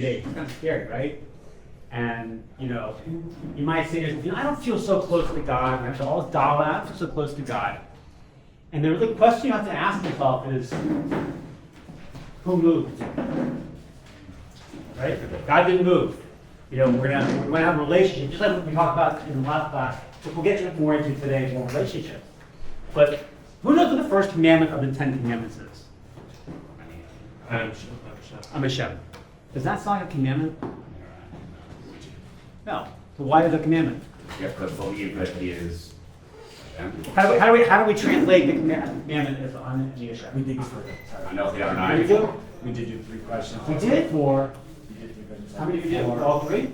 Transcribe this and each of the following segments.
It's kind of scary, right? And you might say, I don't feel so close to God. I have to always dial out. I don't feel so close to God. And the question you have to ask yourself is, who moved? Right? God didn't move. We're gonna have a relationship, just like we talked about in the last class. But we'll get more into today more relationships. But who knows what the first commandment of the 10 Commandments is? I'm a shepherd. Does that sound like a commandment? No. So why is it a commandment? You have to believe that he is. How do we translate the commandment as on the shepherd? We did this for I know the other How night. do? We did do 3 questions. We did? Four. We did 3 questions. How many did you do? All 3?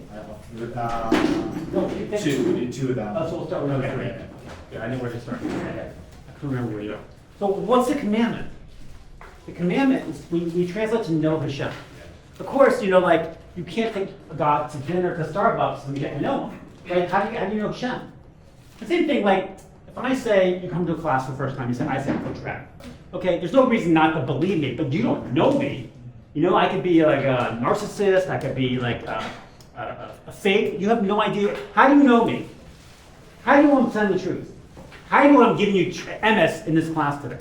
No, you picked 2. We did 2 of them. Oh, so we'll start with number 3. Okay. Yeah, I know where to start. I couldn't remember where you are. So what's the commandment? The commandment is we translate to know Hashem. Of course, you can't take God to dinner to Starbucks and get to know him. Right? How do you know Hashem? The same thing, like, if I say you come to a class for the first time, I say Coach Ratner. Okay, there's no reason not to believe me, but you don't know me. I could be like a narcissist, I could be like a fake. You have no idea. How do you know me? How do you know I'm telling the truth? How do you know I'm giving you MS in this class today?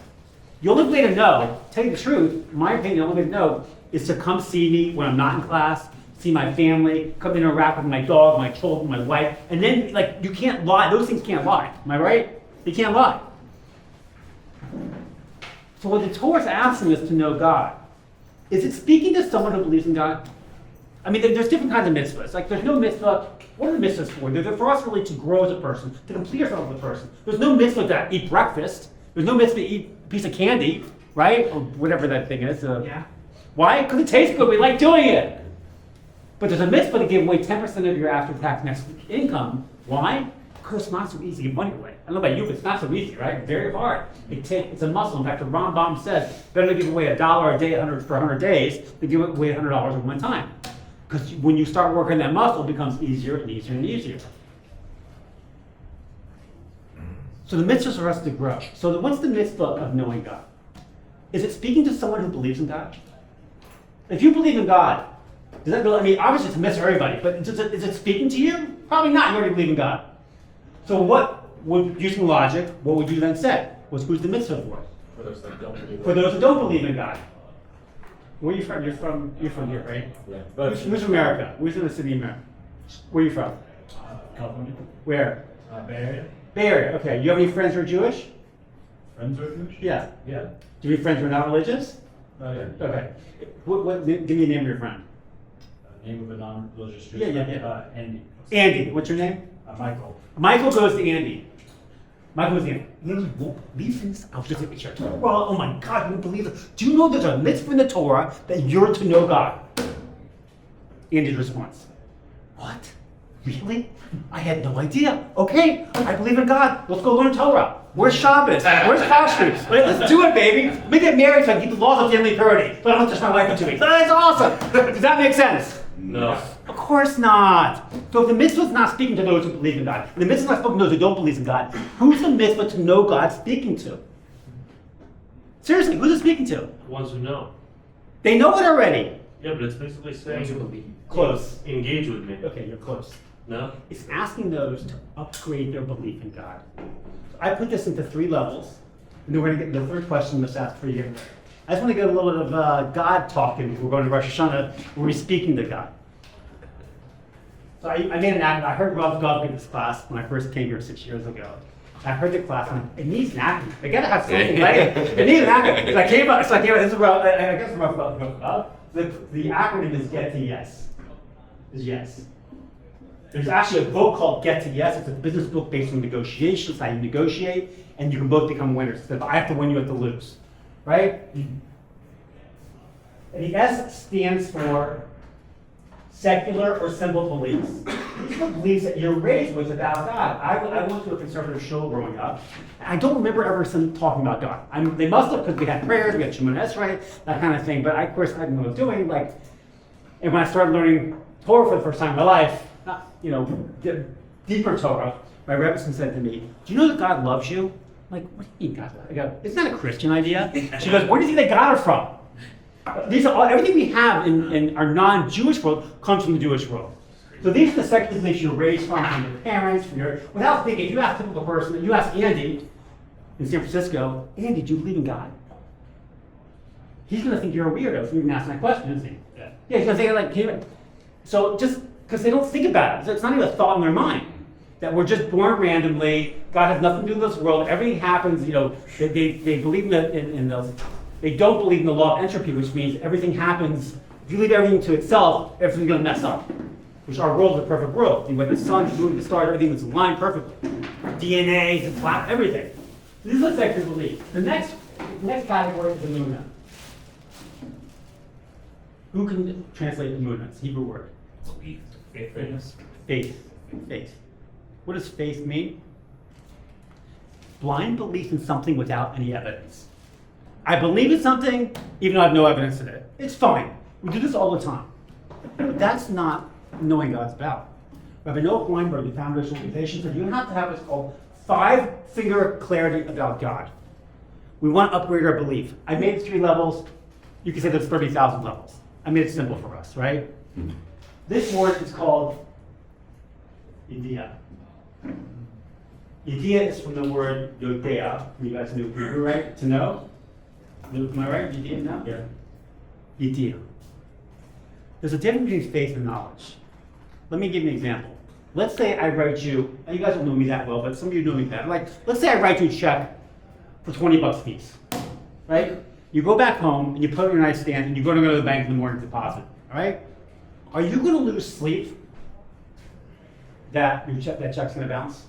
The only way to know, tell you the truth, in my opinion, the only way to know is to come see me when I'm not in class, see my family, come interact with my dog, my children, my wife, and then, you can't lie. Those things can't lie. Am I right? You can't lie. So what the Torah is asking us to know God, is it speaking to someone who believes in God? I mean, there's different kinds of mitzvahs. Like, there's no mitzvah. What are the mitzvahs for? They're for us really to grow as a person, to complete ourselves as a person. There's no mitzvah to eat breakfast. There's no mitzvah to eat a piece of candy, right? Or whatever that thing is. Yeah. Why? Because it tastes good. We like doing it. But there's a mitzvah to give away 10% of your after-tax next income. Why? Because it's not so easy to give money away. I don't know about you, but it's not so easy, right? Very hard. It's a muscle. In fact, the Rambam says better to give away $1 a day for 100 days than give away $100 at one time. Because when you start working that muscle, it becomes easier and easier and easier. So the mitzvah is for us to grow. So what's the mitzvah of knowing God? Is it speaking to someone who believes in God? If you believe in God, does that really, obviously it's a mitzvah for everybody, but is it speaking to you? Probably not. You already believe in God. So using logic, what would you then say? Who's the mitzvah for? For those that don't believe. For those who don't believe in God. Where are you from? You're from here, right? Yeah. Who's from America? Who's in the city of America? Where are you from? California. Where? Bay Area. Bay Area. Okay. You have any friends who are Jewish? Friends are Jewish? Yeah. Yeah. Do you have any friends who are not religious? Oh, yeah. Okay. Give me a name of your friend. Name of a non-religious Jewish Yeah, yeah, friend? yeah. Andy. Andy. What's your name? Michael. Michael goes to Andy. Michael goes to Andy. You won't believe this? I was just at the church. Well, oh my God, you won't believe it. Do you know there's a mitzvah in the Torah that you're to know God? Andy's response. What? Really? I had no idea. Okay, I believe in God. Let's go learn Torah. Where's Shabbos? Where's Kashrut? Let's do it, baby. Let me get married so I can keep the laws of family purity. But I don't touch my wife for 2 weeks. That's awesome. Does that make sense? No. Of course not. So if the mitzvah is not speaking to those who believe in God, and the mitzvah is not speaking to those who don't believe in God, who's the mitzvah to know God speaking to? Seriously, who's it speaking to? The ones who know. They know it already. Yeah, but it's basically saying believe. Close. engage with me. Okay, you're close. No? It's asking those to upgrade their belief in God. So I put this into 3 levels, and then we're going to get to the third question that's asked for you. I just want to get a little bit of God talking before we're going to Rosh Hashanah, where we're speaking to God. So I made an acronym. I heard Rob Gov give this class when I first came here 6 years ago. I heard the class, and it needs an acronym. They got to have something, right? It needs an acronym. So I came up, this is Rob, I guess Rob Gov. The acronym is GET to YES. Is yes. There's actually a book called Get to Yes. It's a business book based on negotiations, how you negotiate, and you can both become winners. If I have to win, you have to lose, right? And the S stands for secular or simple beliefs. These are beliefs that you're raised with about God. I went to a conservative show growing up. And I don't remember ever talking about God. They must have, because we had prayers, we had Shemona Esrei, that kind of thing. But of course, I didn't know what I was doing. And when I started learning Torah for the first time in my life, deeper Torah, my Rebbe said to me, "Do you know that God loves you?" I'm like, "What do you mean God loves you?" I go, "Isn't that a Christian idea?" She goes, "Where do you think they got it from?" These are all, everything we have in our non-Jewish world comes from the Jewish world. So these are the secular beliefs you're raised from your parents, without thinking. If you ask a typical person, you ask Andy in San Francisco, Andy, do you believe in God? He's going to think you're a weirdo for even asking that question, isn't he? Yeah, he's going to think like, so just because they don't think about it, it's not even a thought in their mind that we're just born randomly. God has nothing to do with this world. Everything happens. They believe in the they don't believe in the law of entropy, which means everything happens. If you leave everything to itself, everything's going to mess up. Which our world is a perfect world. When the sun, the moon, the stars, everything is aligned perfectly. DNA, the flat, everything. This is what secular belief. The next category is the Emunah. Who can translate Emunah? It's a Hebrew word. Belief. Faith. Faith. What does faith mean? Blind belief in something without any evidence. I believe in something even though I have no evidence in it. It's fine. We do this all the time. But that's not knowing God's about. Rabbi Noah Weinberg, the founder of this organization, said you have to have what's called 5-finger clarity about God. We want to upgrade our belief. I made it 3 levels. You can say there's 30,000 levels. I made it simple for us, right? This word is called idea. Idea is from the word yodea. You guys know Hebrew, right? To know? Am I right? Idea now? Yeah. Idea. There's a difference between faith and knowledge. Let me give you an example. Let's say I write you, and you guys don't know me that well, but some of you know me better. Like, let's say I write you a check for $20 a piece, right? You go back home and you put it on your nightstand and you're going to go to the bank in the morning to deposit, all right? Are you going to lose sleep that that check's going to bounce?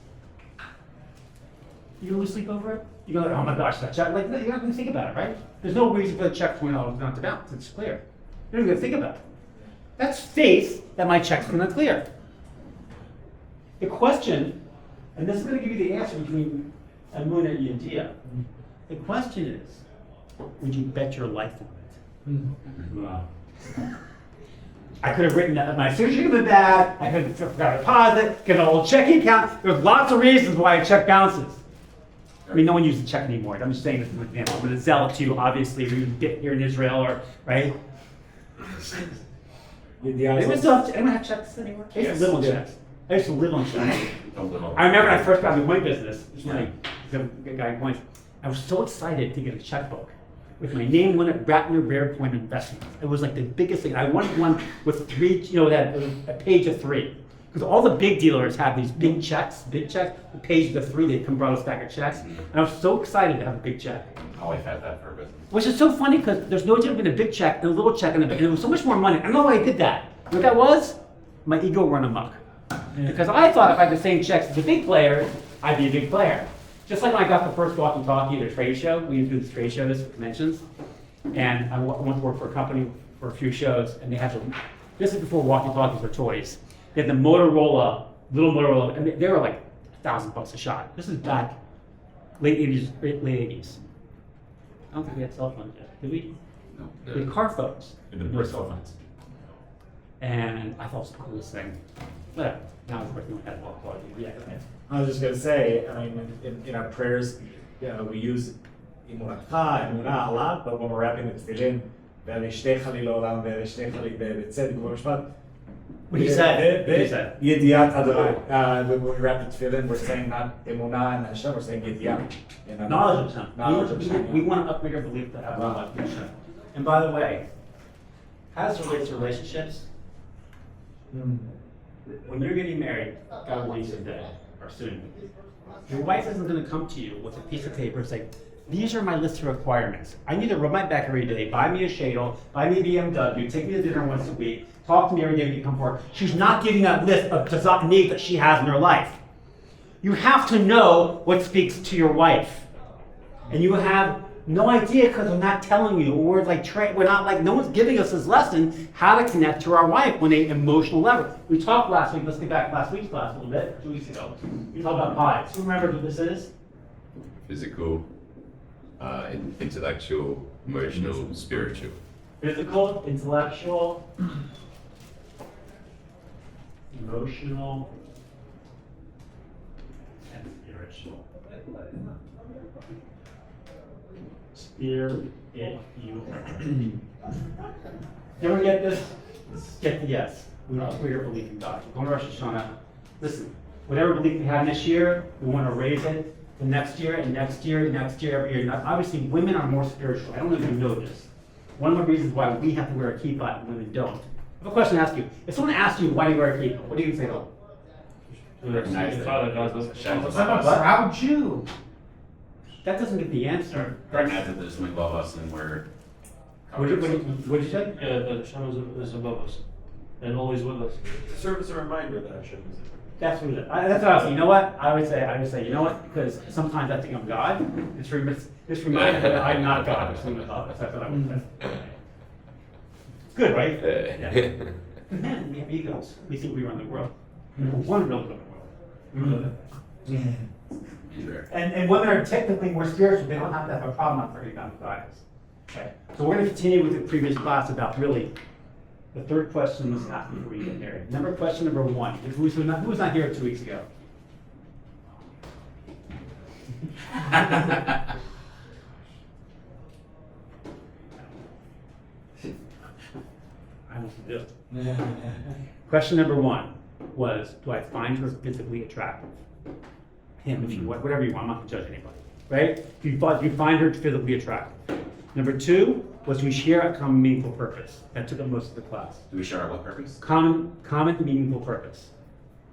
You going to lose sleep over it? You're going to, oh my gosh, that check, like, you're not going to think about it, right? There's no reason for the check $20 not to bounce. It's clear. You're not going to think about it. That's faith that my check's going to clear. The question, and this is going to give you the answer between Emunah and Yediyah. The question is, would you bet your life on it? Wow. I could have written that my signature could have been bad. I could have forgot to deposit, get an old checking account. There's lots of reasons why a check bounces. I mean, no one uses a check anymore. I'm just saying this as an example. But it's zealot too, obviously, when you get here in Israel, or right. Anyone have checks anymore? I used to live on checks. I used to live on checks. I remember when I first got into my business, the guy points, I was so excited to get a checkbook with my name on it, Ratner Rare Point Investments. It was like the biggest thing. I wanted one with 3, that a page of 3. Because all the big dealers have these big checks, the page of 3, they come brought a stack of checks. And I was so excited to have a big check. Always had that for a business. Which is so funny because there's no difference between a big check and a little check, and it was so much more money. I don't know why I did that. You know what that was? My ego run amok. Because I thought if I had the same checks as the big players, I'd be a big player. Just like when I got the first walkie-talkie at a trade show, we used to do these trade shows, conventions, and I went to work for a company for a few shows, and they had this is before walkie-talkies were toys. They had the Motorola, little Motorola, and they were like $1,000 a shot. This is back late 80s. I don't think we had cell phones yet, did we? No. We had car phones. No cell phones. And I thought it was the coolest thing. Whatever. Now it's working with that walkie-talkie. Yeah, go ahead. I was just going to say, I mean, in our prayers, we use emunah a lot, but when we're wrapping the tefillin, "Ve'ishtecha li lo'olam, ve'ishtecha li be'tzedek u'mishpat." What do you say? What do you say? Yediyat Adonai. When we wrap the tefillin, we're saying not emunah and Hashem, we're saying yediyat. Knowledge of Hashem. Knowledge of Hashem. We want to upgrade our belief to have knowledge of Hashem. And by the way, how does it relate to relationships? When you're getting married, God willing someday, or soon, your wife isn't going to come to you with a piece of paper and say, these are my list of requirements. I need to rub my back every day, buy me a shadle, buy me a BMW, take me to dinner once a week, talk to me every day when you come for. She's not giving that list of needs that she has in her life. You have to know what speaks to your wife. And you have no idea because we're not telling you. We're like, no one's giving us this lesson how to connect to our wife on an emotional level. We talked last week, let's get back to last week's class a little bit, 2 weeks ago. We talked about pies. Who remembers what this is? Physical, intellectual, emotional, spiritual. Physical, intellectual, emotional, and spiritual. Spiritual. Everyone get this? Get the yes. We don't upgrade our belief in God. We're going to Rosh Hashanah. Listen, whatever belief we have this year, we want to raise it the next year and next year and next year, every year. Now, obviously, women are more spiritual. I don't know if you know this. One of the reasons why we have to wear a kippah and women don't. I have a question to ask you. If someone asks you why do you wear a kippah, what do you say to them? Recognize Father God's Shine the love. sun. Proud Jew. That doesn't get the answer. Recognize that there's something above us and we're. What did you say? Yeah, that Hashem is above us and always with us. To serve as a reminder that Hashem is there. That's what it is. That's what I was saying. You know what? I would say, you know what? Because sometimes I think I'm God. This reminds me that I'm not God. Or something like that. That's what I would say. It's good, right? Yeah. Men, we have egos. We think we run the world. We want to build the world. And women are technically more spiritual. They don't have to have a problem not forgetting about God is. Okay. So we're going to continue with the previous class about really the third question was asked before you get married. Question number 1. Who was not here 2 weeks ago? I don't do it. Question number 1 was, do I find her physically attractive? Him, if you whatever you want. I'm not going to judge anybody, right? Do you find her physically attractive? Number 2 was, do we share a common meaningful purpose? That took up most of the class. Do we share our what purpose? Common meaningful purpose.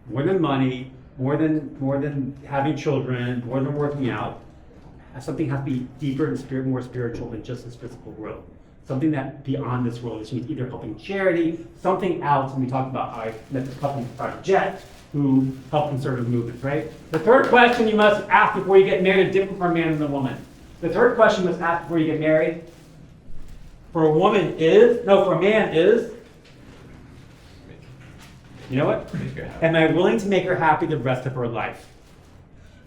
More than money, more than having children, more than working out. Something has to be deeper and more spiritual than just this physical world. Something that beyond this world, which means either helping charity, something else. And we talked about, I met this couple from Jet who help conservative movements, right? The third question you must ask before you get married is different for a man and a woman. The third question was asked before you get married. For a man is, you know what? Am I willing to make her happy the rest of her life?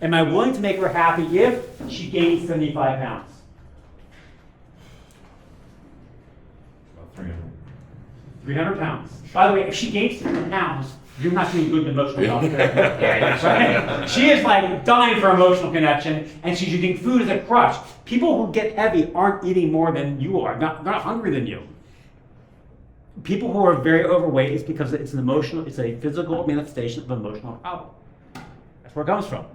Am I willing to make her happy if she gains 75 pounds? About 300. 300 pounds. By the way, if she gains 300 pounds, you're not doing good emotional health care. Right? She is like dying for emotional connection, and she's using food as a crutch. People who get heavy aren't eating more than you are, not hungry than you. People who are very overweight is because it's a physical manifestation of emotional problem. That's where it comes from,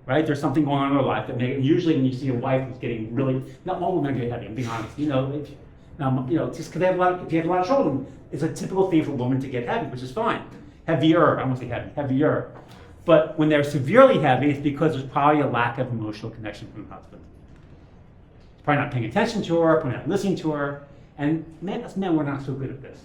right? There's something going on in their life that usually when you see a wife who's getting really, not all women get heavy, I'm being honest, just because if you have a lot of children, it's a typical thing for a woman to get heavy, which is fine. Heavier, I won't say heavy, heavier. But when they're severely heavy, it's because there's probably a lack of emotional connection from the husband. He's probably not paying attention to her, probably not listening to her. And as men, we're not so good at this.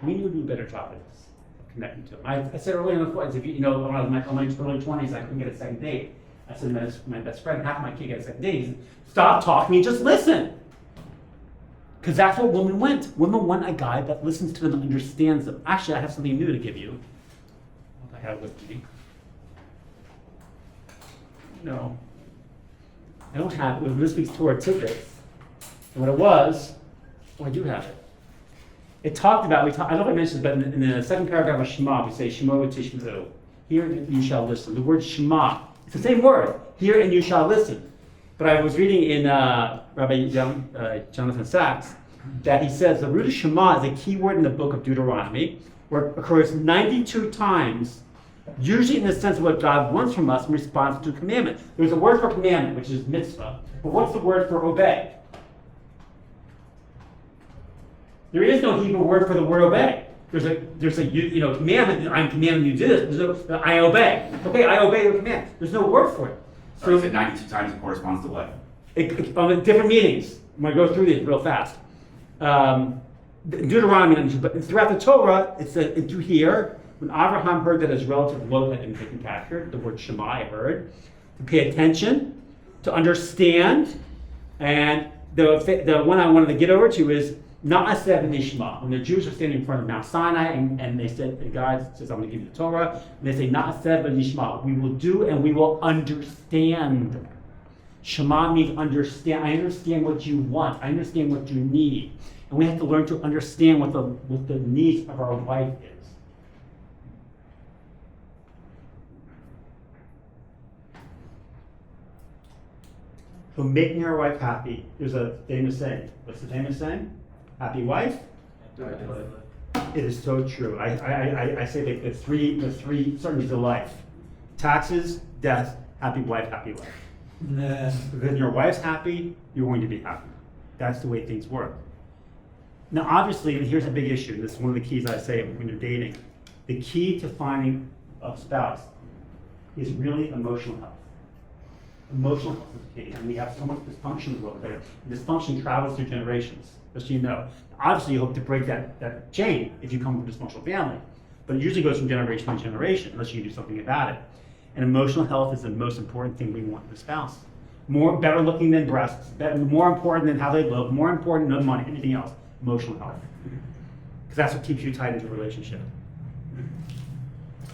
We need to do a better job at this, connecting to them. I said earlier in the course, when I was in my early 20s, I couldn't get a second date. I said to my best friend, half of my kids get a second date. He said, stop talking and just listen. Because that's what women want. Women want a guy that listens to them and understands them. Actually, I have something new to give you. What I have with me. No. I don't have it. It was this week's Torah tidbits. And what it was, I do have it. It talked about, I don't know if I mentioned this, but in the second paragraph of Shema, we say, Shema v'tishme'u. Hear and you shall listen. The word Shema, it's the same word. Hear and you shall listen. But I was reading in Rabbi Jonathan Sachs that he says the root of Shema is a key word in the book of Deuteronomy, where it occurs 92 times, usually in the sense of what God wants from us in response to a commandment. There's a word for commandment, which is mitzvah. But what's the word for obey? There is no Hebrew word for the word obey. There's a commandment. I'm commanding you to do this. There's no, I obey. Okay, I obey your command. There's no word for it. So you said 92 times it corresponds to what? Different meanings. I'm going to go through these real fast. Deuteronomy, but throughout the Torah, it's to hear. When Abraham heard that his relative Lot had been taken captured, the word Shema I heard. To pay attention, to understand, and the one I wanted to get over to is Na'aseh v'nishma. When the Jews are standing in front of Mount Sinai and they said, God says, I'm going to give you the Torah, and they say, Na'aseh v'nishma. We will do and we will understand. Shema means understand. I understand what you want. I understand what you need. And we have to learn to understand what the needs of our wife is. So making our wife happy. There's a famous saying. What's the famous saying? happy wife. It is so true. I say that the three certainties of life: taxes, death, happy wife, happy life. Because when your wife's happy, you're going to be happy. That's the way things work. Now, obviously, and here's a big issue. And this is one of the keys I say when you're dating. The key to finding a spouse is really emotional health. Emotional health is the key, and we have so much dysfunction in the world today. Dysfunction travels through generations, just so you know. Obviously, you hope to break that chain if you come from a dysfunctional family, but it usually goes from generation to generation unless you do something about it. And emotional health is the most important thing we want in a spouse. Better looking than breasts, more important than how they look, more important than money, anything else. Emotional health, because that's what keeps you tied into a relationship.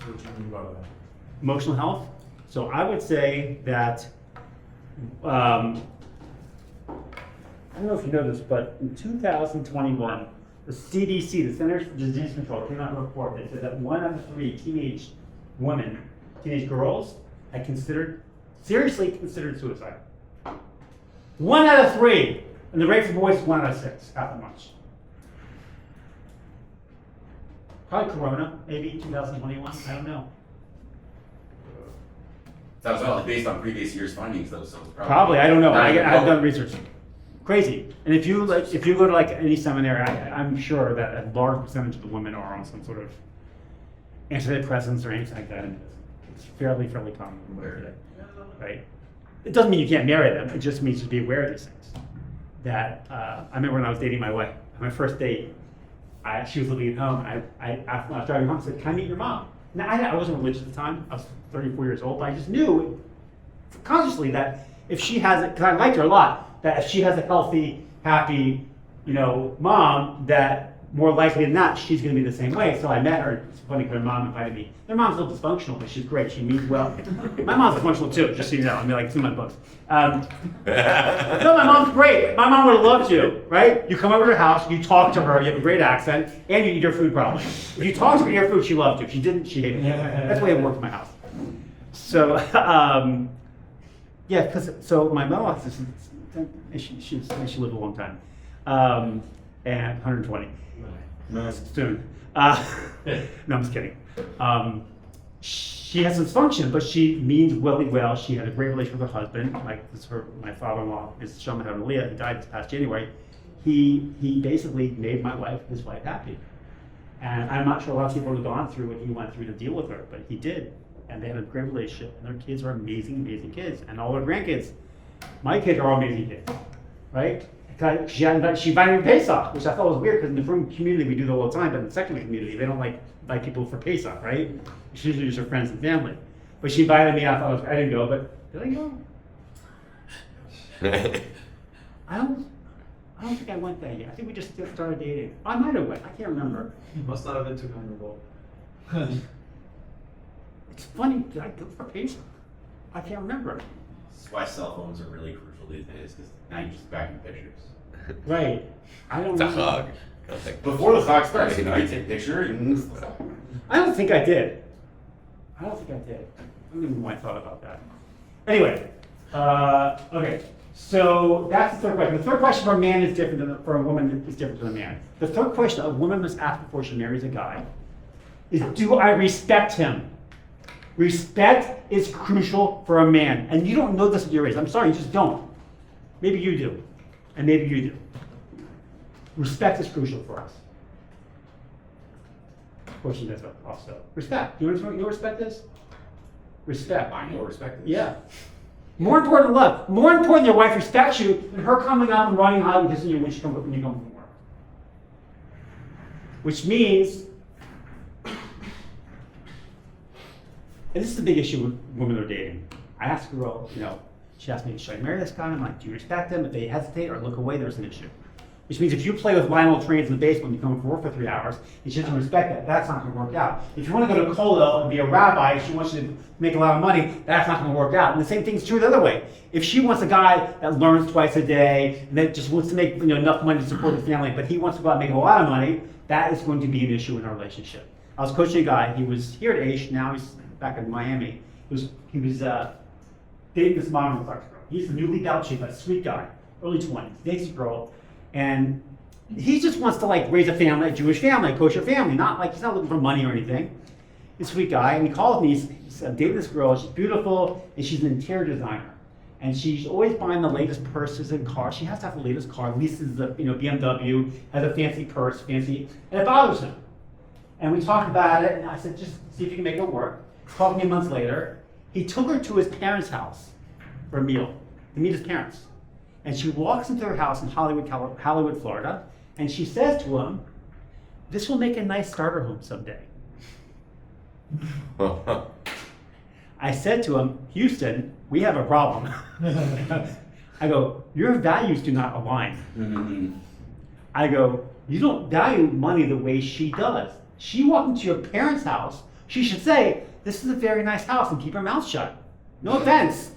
What do you mean by that? Emotional health. So I would say that, I don't know if you know this, but in 2021, the CDC, the Centers for Disease Control, came out with a report that said that 1 out of 3 teenage girls had seriously considered suicide. 1 out of 3, and the rate for boys is 1 out of 6, half as much. Probably Corona, maybe 2021, I don't know. That was all based on previous year's findings, though, so it's Probably, I don't know. Not even I've close. done research. Crazy. And if you go to like any seminary, I'm sure that a large percentage of the women are on some sort of antidepressants or anything like that. And it's fairly common today, right? It doesn't mean you can't marry them. It just means to be aware of these things. That I remember when I was dating my wife, on my first date, she was living at home. And I asked when I was driving home, I said, "Can I meet your mom?" Now I wasn't religious at the time. I was 34 years old, but I just knew consciously that if she has it, because I liked her a lot, that if she has a healthy, happy, mom, that more likely than not, she's going to be the same way. So I met her. It's funny because her mom invited me. Their mom's a little dysfunctional, but she's great. She means well. My mom's dysfunctional too, just so you know. I mean, like, it's in my books. No, my mom's great. My mom would have loved you, right? You come over to her house, you talk to her, you have a great accent, and you eat her food probably. If you talked to her, eat her food, she loved you. If you didn't, she hated you. That's the way it worked in my house. So, yeah, so my mom, she lived a long time, and 120. Soon. No, I'm just kidding. She has dysfunction, but she means really well. She had a great relationship with her husband. My father-in-law is Shlomo Leah, who died this past January. He basically made his wife happy. And I'm not sure a lot of people have gone through what he went through to deal with her, but he did. And they had a great relationship, and their kids are amazing, amazing kids. And all their grandkids, my kids are all amazing kids, right? She invited me to Pesach, which I thought was weird because in the frum community we do that all the time, but in the secular community they don't like people for Pesach, right? It's usually just her friends and family. But she invited me. I didn't go, but did I go? I don't think I went that year. I think we just started dating. I might have went. I can't remember. You must not have been too comfortable. It's funny. Did I go for Pesach? I can't remember. That's why cell phones are really crucial these days, because now you're just backing pictures. Right. I don't It's a remember. hug. I think. Before the clock starts, you take a picture and I don't think I did. I don't even know why I thought about that. Anyway, okay. So that's the third question. The third question for a man is different than for a woman is different than a man. The third question a woman must ask before she marries a guy is, do I respect him? Respect is crucial for a man. And you don't know this at your age. I'm sorry, you just don't. Maybe you do. And maybe you do. Respect is crucial for us. Of course, she does also. Respect. You know what respect is? Respect. I know respect this. Yeah. More important than love. More important your wife respects you than her coming up and running out and kissing you when you come from work. Which means, and this is the big issue with women who are dating. I asked a girl, she asked me, should I marry this guy? I'm like, do you respect him? If they hesitate or look away, there's an issue. Which means if you play with vinyl trains in the basement when you come from work for 3 hours, and she doesn't respect that, that's not going to work out. If you want to go to Kollel and be a rabbi, she wants you to make a lot of money, that's not going to work out. And the same thing's true the other way. If she wants a guy that learns twice a day, and that just wants to make enough money to support the family, but he wants to go out and make a lot of money, that is going to be an issue in our relationship. I was coaching a guy, he was here at Aish, now he's back in Miami. He was dating this modern Orthodox girl. He's the new lead out chief, a sweet guy, early 20s, dates a girl, and he just wants to like raise a family, a Jewish family, a kosher family, not like he's not looking for money or anything. This sweet guy, and he calls me, he said, I'm dating this girl, she's beautiful, and she's an interior designer. And she's always buying the latest purses and cars. She has to have the latest car, leases the BMW, has a fancy purse, and it bothers him. And we talked about it, and I said, just see if you can make it work. Called me months later. He took her to his parents' house for a meal, to meet his parents. And she walks into their house in Hollywood, Florida, and she says to him, this will make a nice starter home someday. I said to him, Houston, we have a problem. I go, your values do not align. I go, you don't value money the way she does. She walked into your parents' house. She should say, this is a very nice house, and keep her mouth shut. No offense.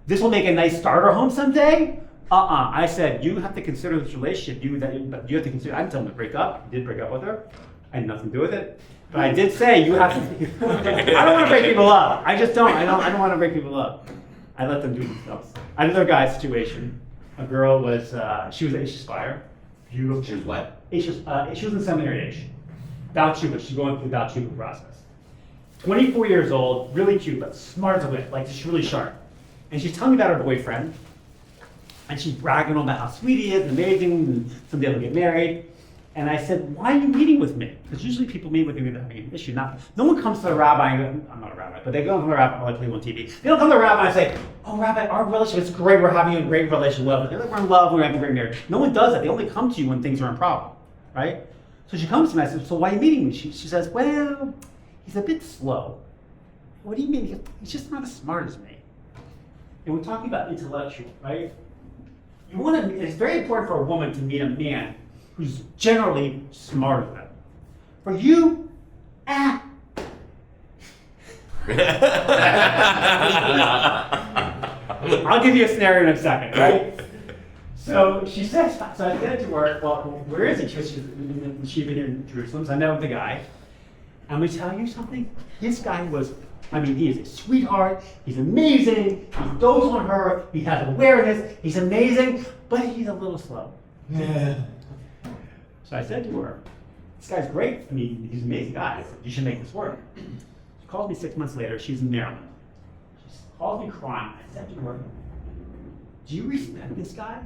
This will make a nice starter home someday? I said, you have to consider this relationship. You have to consider, I didn't tell him to break up. I did break up with her. I had nothing to do with it. But I did say you have to. I don't want to break people up. I just don't. I don't want to break people up. I let them do themselves. Another guy's situation. A girl was. She was Aish HaTorah. Beautiful. She was what? She was in seminary age. About Cuba. She's going through the about Cuba process. 24 years old, really cute, but smart as a whip. Like she's really sharp. And she's telling me about her boyfriend. And she's bragging on about how sweet he is, and amazing, and someday they'll get married. And I said, why are you meeting with me? Because usually people meet with me without having an issue. No one comes to the rabbi, I'm not a rabbi, but they go to the rabbi, like people on TV. They don't come to the rabbi and say, oh, rabbi, our relationship is great, we're having a great relationship, we're in love, we're having a great marriage. No one does that. They only come to you when things are in problem, right? So she comes to me, I said, so why are you meeting me? She says, well, he's a bit slow. What do you mean? He goes, he's just not as smart as me. And we're talking about intellectual, right? It's very important for a woman to meet a man who's generally smarter than them. For you, I'll give you a scenario in a second, right? So she says, so I said to her, well, where is he? She'd been in Jerusalem, so I met with the guy. And we tell you something, this guy was, he is a sweetheart, he's amazing, he goes on her, he has awareness, he's amazing, but he's a little slow. So I said to her, this guy's great, he's an amazing guy, I said, you should make this work. She calls me 6 months later, she's in Maryland. She calls me crying, I said to her, do you respect this guy?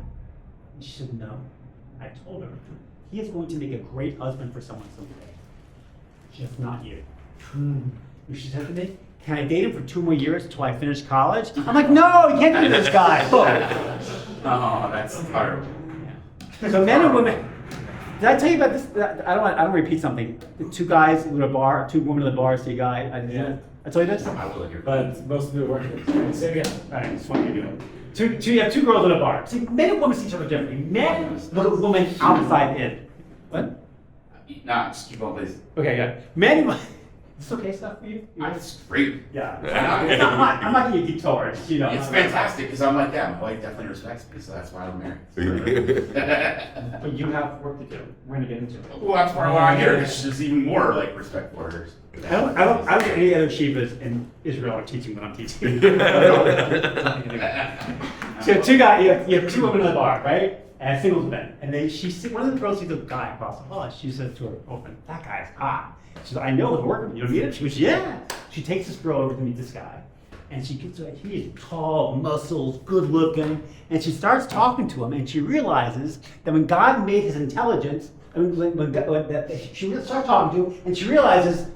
And she said, no. I told her, he is going to make a great husband for someone someday, just not you. She said to me, can I date him for 2 more years until I finish college? I'm like, no, you can't date this guy. Oh, that's horrible. Yeah. So men and women, did I tell you about this? I don't want to repeat something. The 2 guys in a bar, 2 women in the bar, see a guy. I told you this? I will hear. But most of it works. Say it again. All right, just want you to do it. You have 2 girls in a bar. See, men and women see each other differently. Men look at women outside in. What? Nah, just keep on this. Okay, yeah. Men, is this okay stuff for you? It's great. Yeah. Yeah. I'm not giving you detours, you know. It's fantastic because I'm like, yeah, my wife definitely respects me, so that's why I'm married. But you have work to do. We're gonna get into it. Well, that's why I want to hear. It's just even more like respect for her. I don't think any other shivas in Israel are teaching what I'm teaching. So 2 guys, you have 2 women in the bar, right? And a singles event. And then one of the girls sees a guy across the hall. She says to her girlfriend, that guy's hot. She says, I know him working. You don't meet him? She goes, yeah. She takes this girl over to meet this guy. And she gets to it. He's tall, muscles, good looking. And she starts talking to him. And she realizes that when God made his intelligence, she starts talking to him. And she realizes,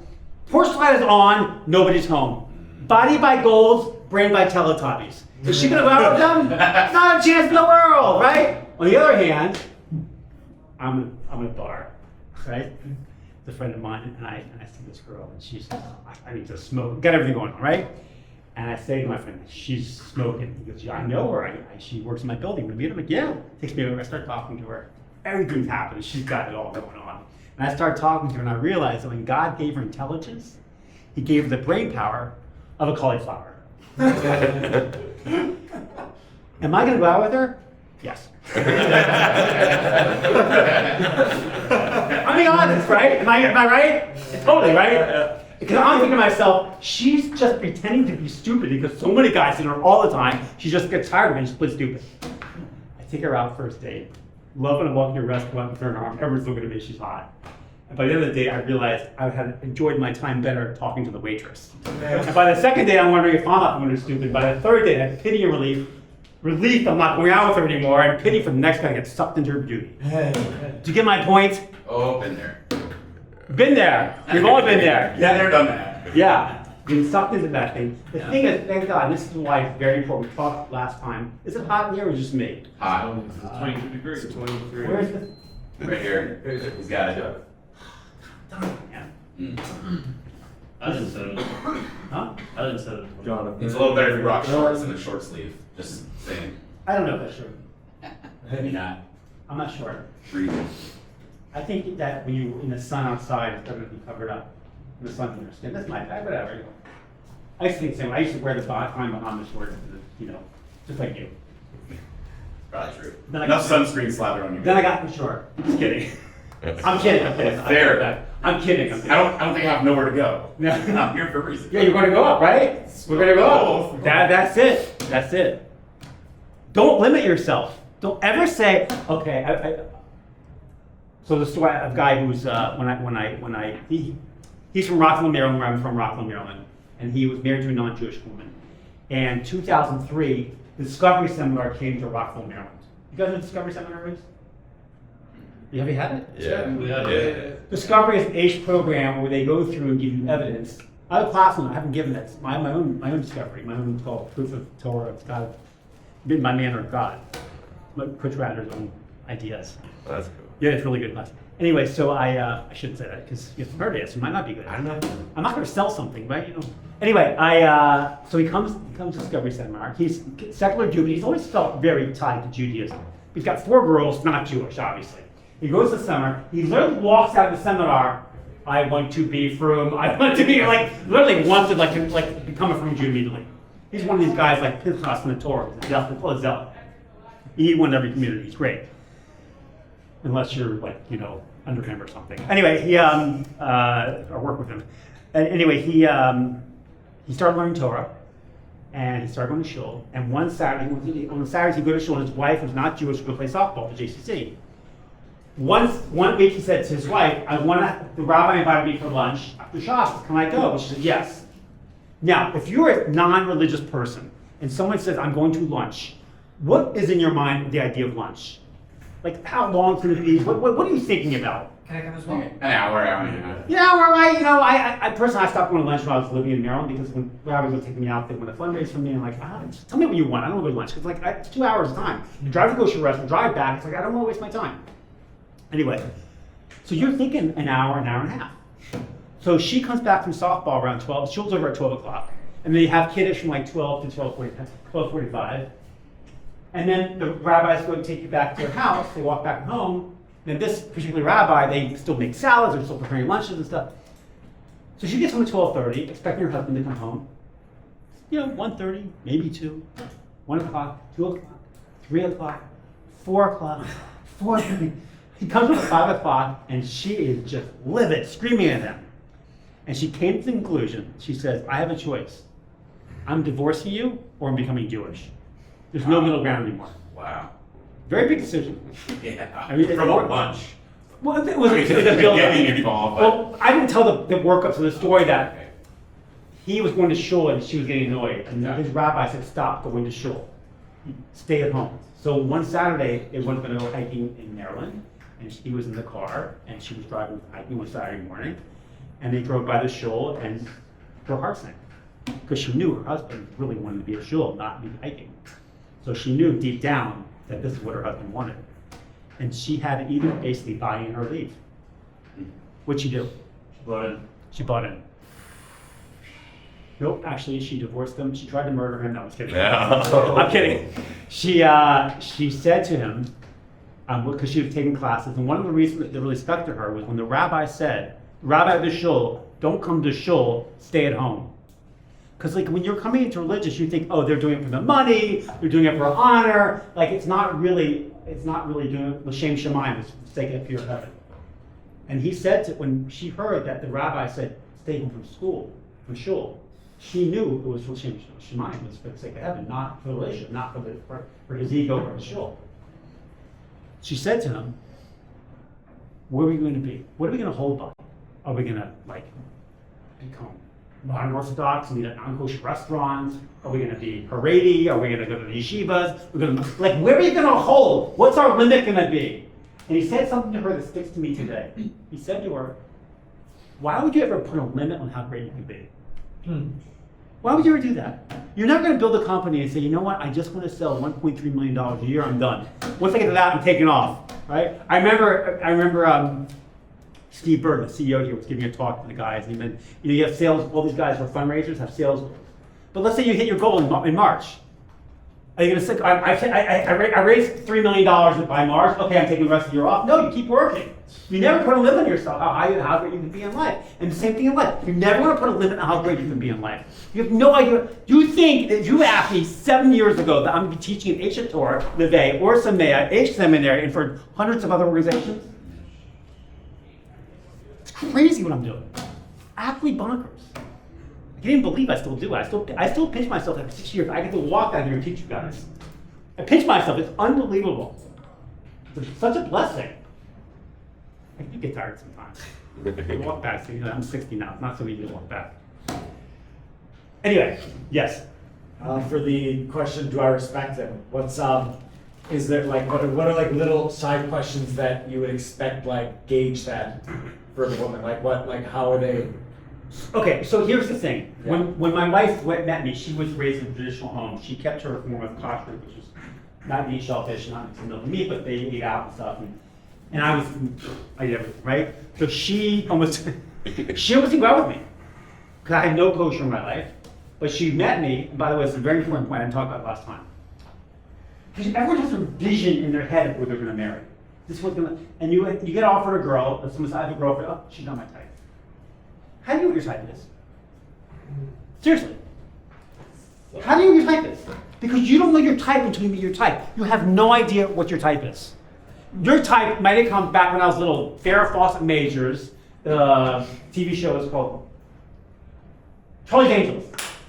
porch light is on, nobody's home. Body by goals, brain by Teletubbies. Is she gonna go out with them? Not a chance in the world, right? On the other hand, I'm in a bar, right? It's a friend of mine, and I see this girl, and she's, I need to smoke, got everything going on, right? And I say to my friend, she's smoking. He goes, yeah, I know her. She works in my building. We meet her. I'm like, yeah. Takes me over. I start talking to her. Everything's happening. She's got it all going on. And I start talking to her, and I realize that when God gave her intelligence, He gave her the brain power of a cauliflower. Am I going to go out with her? Yes. I'm being honest, right? Am I right? Totally, right? Because I'm thinking to myself, she's just pretending to be stupid because so many guys see her all the time. She just gets tired of it and she's plays stupid. I take her out first date. love when I walk into a restaurant with her arm, everyone's looking at me, she's hot. And by the end of the day, I realized I had enjoyed my time better talking to the waitress. And by the second day, I'm wondering if I'm not going to stupid. By the third day, I had pity and relief I'm not going out with her anymore, and pity for the next guy to get sucked into her beauty. Do you get my point? Oh, been there. Been there. We've all been there. Yeah, they're done that. Yeah. Being sucked into that thing. The thing is, thank God, this is why it's very important. We talked last time. Is it hot in here or just me? Hot. 22 degrees. 23. Where's the... Right here. He's got it. Yeah. I didn't set it. Huh? I didn't set it. Jonathan. It's a little better if you rock shorts and a short sleeve. Just saying. I don't know if that's true. Maybe not. I'm not sure. Freezing. I think that when you're in the sun outside, it's going to be covered up. The sun's in your skin. That's my bad, whatever. I used to think the same. I used to wear the time behind the shorts, just like you. Probably true. Then I Enough got- sunscreen slathered on you. Then I got the short. Just kidding. I'm kidding. I'm kidding. Fair. I'm kidding. I'm kidding. I don't think I have nowhere to go. No. I'm here for a reason. Yeah, you're going to go up, right? We're going to go up. That's it. That's it. Don't limit yourself. Don't ever say, okay. So the story of a guy who's he's from Rockland, Maryland, where I'm from, Rockland, Maryland, and he was married to a non-Jewish woman. And 2003, the Discovery Seminar came to Rockland, Maryland. You guys know what Discovery Seminar is? Have you had it? Yeah. We had Yeah. Discovery is an Aish program where they go through and give you evidence. I have a class on it. I haven't given it. My own discovery. My own called Proof of Torah of God, been my manner of God. Coach Ratner's own ideas. That's cool. Yeah, it's a really good class. Anyway, so I shouldn't say that because you haven't heard it, so it might not be good. I'm not. I'm not going to sell something, right? Anyway, so he comes to Discovery Seminar. He's secular Jew, but he's always felt very tied to Judaism. He's got 4 girls, not Jewish, obviously. He goes to the seminar. He literally walks out of the seminar. I want to be frum. I want to be literally wants to become a frum Jew immediately. He's one of these guys like Pinchas in the Torah. He's a zealot. He won every community. He's great. Unless you're under him or something. Anyway, I work with him. And anyway, he started learning Torah, and he started going to shul. And one Saturday, on the Saturdays he'd go to shul, and his wife, who's not Jewish, would go play softball at JCC. One week he said to his wife, the rabbi invited me for lunch after Shabbos. Can I go? And she said, yes. Now, if you're a non-religious person, and someone says, I'm going to lunch, what is in your mind with the idea of lunch? Like, how long can it be? What are you thinking about? Can I come as well? An hour and a half. Yeah, well, I personally, I stopped going to lunch when I was living in Maryland because when rabbis would take me out, they would fundraise for me. I'm like, just tell me what you want. I don't want to go to lunch because it's 2 hours of time. You drive to go to a restaurant, drive back. It's like I don't want to waste my time. Anyway, so you're thinking an hour and a half. So she comes back from softball around 12. Shul's over at 12 o'clock, and they have kiddush from 12 to 12:45. And then the rabbis go and take you back to your house. They walk back home. And this particular rabbi, they still make salads, they're still preparing lunches and stuff. So she gets home at 12:30, expecting her husband to come home. 1:30, maybe 2, 1 o'clock, 2 o'clock, 3 o'clock, 4 o'clock, 4:30. He comes home at 5 o'clock, and she is just livid, screaming at him. And she came to the conclusion, she says, I have a choice. I'm divorcing you, or I'm becoming Jewish. There's no middle ground anymore. Wow. Very big decision. Yeah. I mean, From a lunch. Well, it was It's a build-up. getting involved. Well, I didn't tell the workup to the story that he was going to shul and she was getting annoyed. And Yeah. his rabbi said, stop going to shul. Stay at home. So one Saturday, they went to go hiking in Maryland, and he was in the car, and she was driving hiking one Saturday morning, and they drove by the shul, and her heart sank. Because she knew her husband really wanted to be at shul, not be hiking. So she knew deep down that this is what her husband wanted. And she had to either basically buy in or leave. What'd she do? She bought in. Nope, actually, she divorced him. She tried to murder him. No, I was kidding. No. I'm kidding. She said to him, because she was taking classes, and one of the reasons that really stuck to her was when the rabbi said, Rabbi of the shul, don't come to shul, stay at home. Because when you're coming into religious, you think, oh, they're doing it for the money, they're doing it for honor. It's not really doing l'shem shamayim, it's for sake of pure heaven. And he said when she heard that the rabbi said, stay home from shul, she knew it was l'shem shamayim, it was for the sake of heaven, not for the relationship, not for his ego or his shul. She said to him, where are we going to be? What are we going to hold by? Are we going to like become modern Orthodox and eat at non-kosher restaurants? Are we going to be Haredi? Are we going to go to the yeshivas? We're going to, like, where are we going to hold? What's our limit going to be? And he said something to her that sticks to me today. He said to her, why would you ever put a limit on how great you can be? Why would you ever do that? You're not going to build a company and say, you know what, I just want to sell $1.3 million a year, I'm done. Once I get to that, I'm taking off, right? I remember Steve Berg, the CEO here, was giving a talk to the guys, and he meant, you have sales, all these guys who are fundraisers have sales goals. But let's say you hit your goal in March. Are you going to say, I raised $3 million by March, okay, I'm taking the rest of the year off? No, you keep working. You never put a limit on yourself, how great you can be in life. And the same thing in life. You never want to put a limit on how great you can be in life. You have no idea. You think that you asked me 7 years ago that I'm going to be teaching at Aish HaTorah, Levay, or Samea, Aish Seminary, and for hundreds of other organizations? It's crazy what I'm doing. Absolutely bonkers. I can't even believe I still do it. I still pinch myself after 6 years. I get to walk down here and teach you guys. I pinch myself. It's unbelievable. It's such a blessing. I do get tired sometimes. I walk back. So, I'm 60 now. It's not so easy to walk back. Anyway, yes. For the question, do I respect him? Is there like, what are like little side questions that you would expect, like gauge that for the woman? Like how are they? Okay, so here's the thing. Yeah. When my wife met me, she was raised in a traditional home. She kept her form of kosher, which was not to eat shellfish, not to milk meat, but they ate out and stuff. And I ate everything, right? So she almost didn't go out with me. Because I had no kosher in my life. But she met me, and by the way, it's a very important point I didn't talk about last time. Because everyone has a vision in their head of who they're going to marry. This one's going to, and you get offered a girl, someone says, I have a girlfriend, oh, she's not my type. How do you know what your type is? Seriously. How do you know what your type is? Because you don't know your type until you meet your type. You have no idea what your type is. Your type might have come back when I was little. Farrah Fawcett Majors, the TV show was called Charlie's Angels.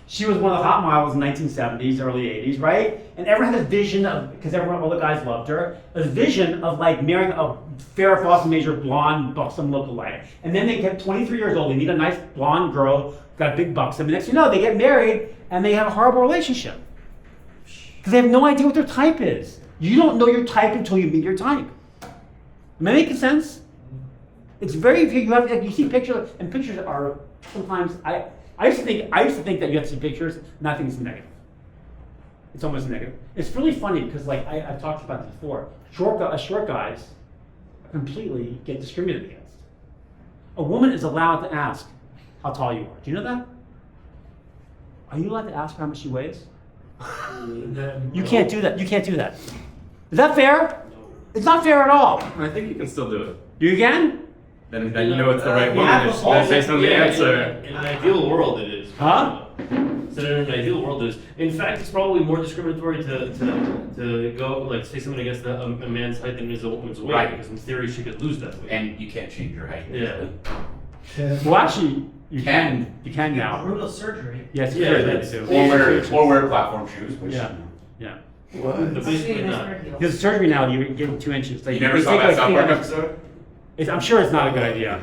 She was one of the hot models in the 1970s, early 80s, right? And everyone had a vision of, because all the guys loved her, a vision of like marrying a Farrah Fawcett Major blonde buxom lookalike. And then they get 23 years old, they meet a nice blonde girl, got a big buxom, and next thing you know, they get married and they have a horrible relationship. Because they have no idea what their type is. You don't know your type until you meet your type. Am I making sense? It's very, you see pictures, and pictures are sometimes, I used to think that you have to see pictures, and I think it's negative. It's almost negative. It's really funny because, like, I've talked about this before. Short guys completely get discriminated against. A woman is allowed to ask how tall you are. Do you know that? Are you allowed to ask her how much she weighs? You can't do that. You can't do that. Is that fair? It's not fair at all. I think you can still do it. You can? Then you know it's the right woman. Yeah, It's based on the answer. In an ideal world, it is. Huh? So in an ideal world, it is. In fact, it's probably more discriminatory to go like say something against a man's height than it is a woman's weight, Right. because in theory she could lose that weight. And you can't change your height. Yeah. Well, actually, you can now. Brutal surgery. Yes, Yeah, yeah, that's- too. Or wear platform shoes, which Yeah, yeah. The basically not. Because surgery now, you get 2 inches. Like, you never they saw take, that like, South thing Park out- episode? I'm sure it's not a good idea.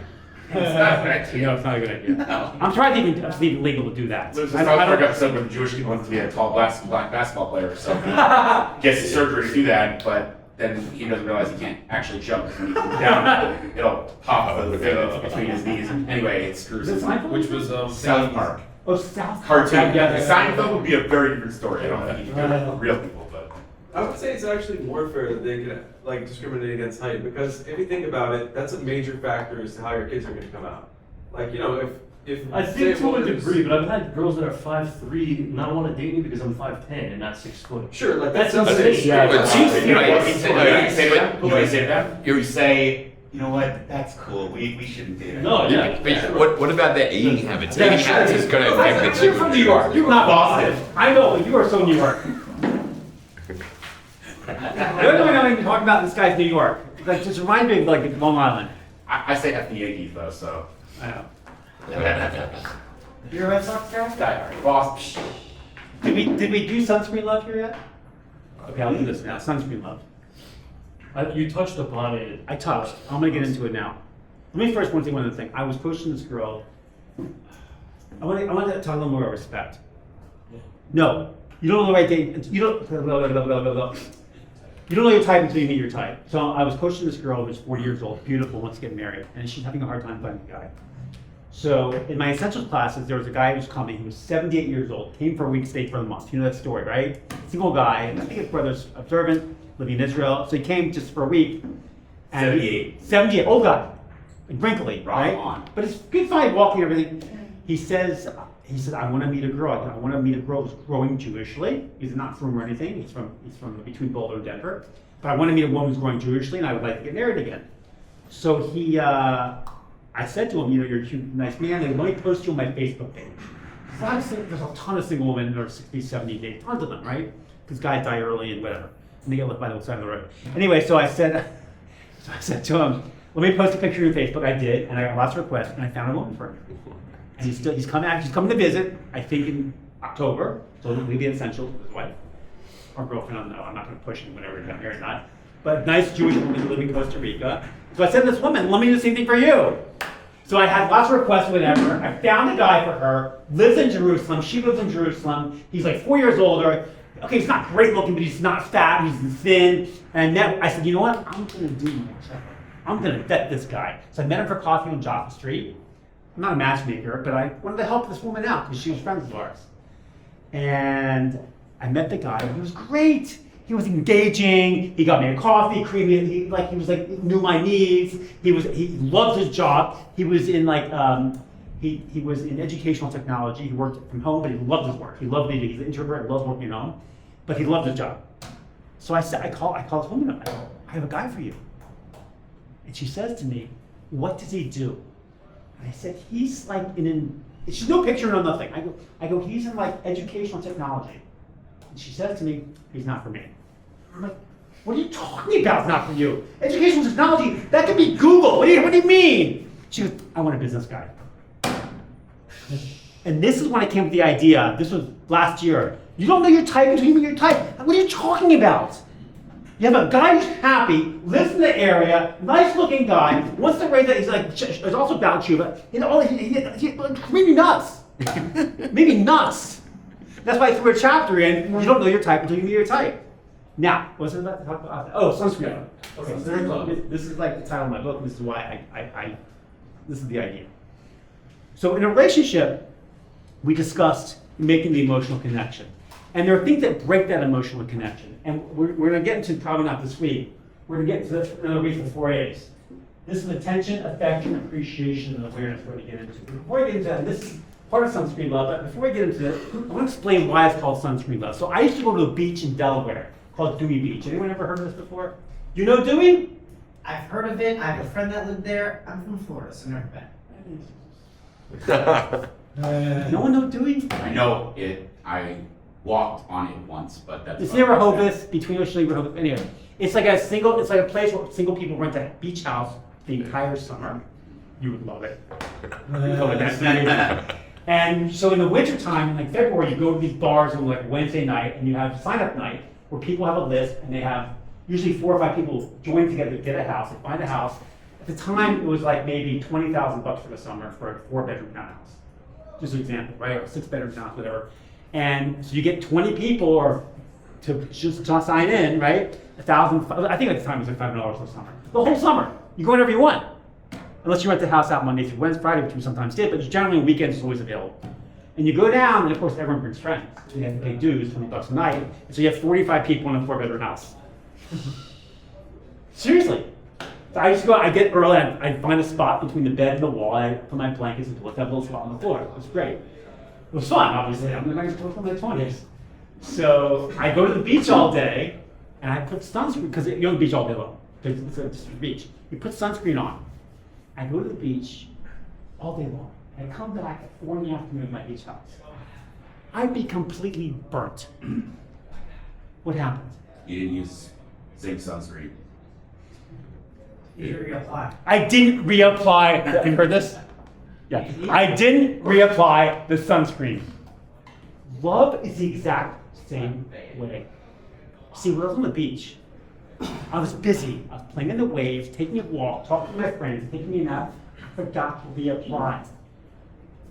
It's not right. You know, it's not a good idea. No. I'm trying to even it's even legal to do that. There's a I South don't- Park episode where the Jewish kid wants to be a tall black basketball player, so he gets the surgery to do that, but then he doesn't realize he can't actually jump. When he comes down, it'll pop the fin between his knees. Anyway, it screws Is it him. Seinfeld? Which was South Park. Oh, South Park. Cartoon. Yeah. Seinfeld would be a very different story. I don't think you can do it for real people, but. I would say it's actually more fair that they can like discriminate against height, because if you think about it, that's a major factor as to how your kids are going to come out. Like, you know, if I say think to a woman is- degree, but I've had girls that are 5'3" not want to date me because I'm 5'10" and not 6 foot. Sure, like That's that's insane. Yeah. But You know, you say that. You You say that. You say, you know what? That's cool. We shouldn't do that. No, yeah. But what about their eating habits? Eating habits is going to affect the You're from New York. You're not Boston. I know, but you are so New York. The other thing I want to talk about this guy's New York. Like, just remind me of like Long Island. I say F the Yankees though, so. I know. You're a Red Sox guy? Die hard. Boss. Did we do sunscreen love here yet? Okay, I'll do this now. Sunscreen love. You touched upon it. I touched. I'm gonna get into it now. Let me first want to say one other thing. I was coaching this girl. I want to talk a little more about respect. No, you don't know the right date. You don't. You don't know your type until you meet your type. So I was coaching this girl who's 40 years old, beautiful, wants to get married, and she's having a hard time finding a guy. So in my essentials classes, there was a guy who was coming. He was 78 years old, came for a week, stayed for a month. You know that story, right? Single guy. I think his brother's observant, living in Israel. So he came just for a week. And 78. 78, old guy, wrinkly, right? on. But it's good fine walking and everything. He said, I want to meet a girl. I want to meet a girl who's growing Jewishly. He's not from or anything. He's from between Boulder and Denver. But I want to meet a woman who's growing Jewishly, and I would like to get married again. So I said to him, you're a cute, nice man, and let me post you on my Facebook page. So there's a ton of single women in their 60s, 70s, 80s, tons of them, right? Because guys die early and whatever. And they get left by the side of the road. Anyway, so I said to him, let me post a picture on Facebook. I did, and I got lots of requests, and I found a woman for him. And she's coming to visit, I think in October, so he'll leave the essentials with his wife. Or girlfriend, I don't know, I'm not gonna push him whenever he's down here or not. But nice Jewish woman living in Costa Rica. So I said to this woman, let me do the same thing for you. So I had lots of requests, whatever. I found a guy for her, lives in Jerusalem, she lives in Jerusalem. He's like 4 years older. Okay, he's not great looking, but he's not fat, he's thin. And I said, you know what, I'm gonna do more. I'm gonna vet this guy. So I met him for coffee on Jaffa Street. I'm not a matchmaker, but I wanted to help this woman out because she was friends of ours. And I met the guy, he was great. He was engaging, he got me a coffee, creamy, he knew my needs. He loved his job. He was in he was in educational technology. He worked from home, but he loved his work. He loved leading. He's an introvert, loves working at home, but he loved his job. So I call this woman up, I go, I have a guy for you. And she says to me, what does he do? And I said, he's like she's no picture, no nothing. I go, he's in like educational technology. And she says to me, he's not for me. I'm like, what are you talking about? It's not for you. Educational technology, that could be Google. What do you mean? She goes, I want a business guy. And this is when I came with the idea. This was last year. You don't know your type until you meet your type. What are you talking about? You have a guy who's happy, lives in the area, nice looking guy, wants to raise that, he's also about Cuba. He's maybe nuts. Maybe nuts. That's why I threw a chapter in, you don't know your type until you meet your type. Now, what's it about to talk about? Oh, sunscreen. Okay, so this is like the title of my book, this is why this is the idea. So in a relationship, we discussed making the emotional connection. And there are things that break that emotional connection. And we're going to get into, probably not this week, we're going to get into another week of 4 A's. This is attention, affection, appreciation, and awareness we're going to get into. Before I get into that, this is part of sunscreen love, but before I get into it, I want to explain why it's called sunscreen love. So I used to go to a beach in Delaware called Dewey Beach. Anyone ever heard of this before? You know Dewey? I've heard of it. I have a friend that lived there. I'm from Florida, so never been. No one know Dewey? I know it. I walked on it once, but that's. It's near Rehoboth, between Ocean Lake and Rehoboth. Anyway, it's like a place where single people rent a beach house the entire summer. You would love it. And so in the wintertime, in like February, you go to these bars on like Wednesday night, and you have sign-up night where people have a list, and they have usually 4 or 5 people join together to get a house. They find a house. At the time, it was like maybe $20,000 for the summer for a 4-bedroom townhouse. Just an example, right? Or a 6-bedroom house, whatever. And so you get 20 people or to just sign in, right? 1,000. I think at the time it was like $500 for the summer. The whole summer. You go whenever you want. Unless you rent the house out Monday through Wednesday, Friday, which we sometimes did, but generally on weekends it's always available. And you go down, and of course everyone brings friends. So you have to pay dues, $20 a night. And so you have 45 people in a 4-bedroom house. Seriously. So I used to go, I get early, I'd find a spot between the bed and the wall, I put my blankets and have a little spot on the floor. It was great. It was fun, obviously. I'm in my 20s. So I go to the beach all day, and I put sunscreen, because you're on the beach all day long. It's just a beach. You put sunscreen on. I go to the beach all day long, and I come back at 4 in the afternoon at my beach house. I'd be completely burnt. What happened? You didn't use zinc sunscreen. You reapply. I didn't reapply. Have you heard this? Yeah. I didn't reapply the sunscreen. Love is the exact same way. See, when I was on the beach, I was busy. I was playing in the waves, taking a walk, talking to my friends, taking a nap. I forgot to reapply.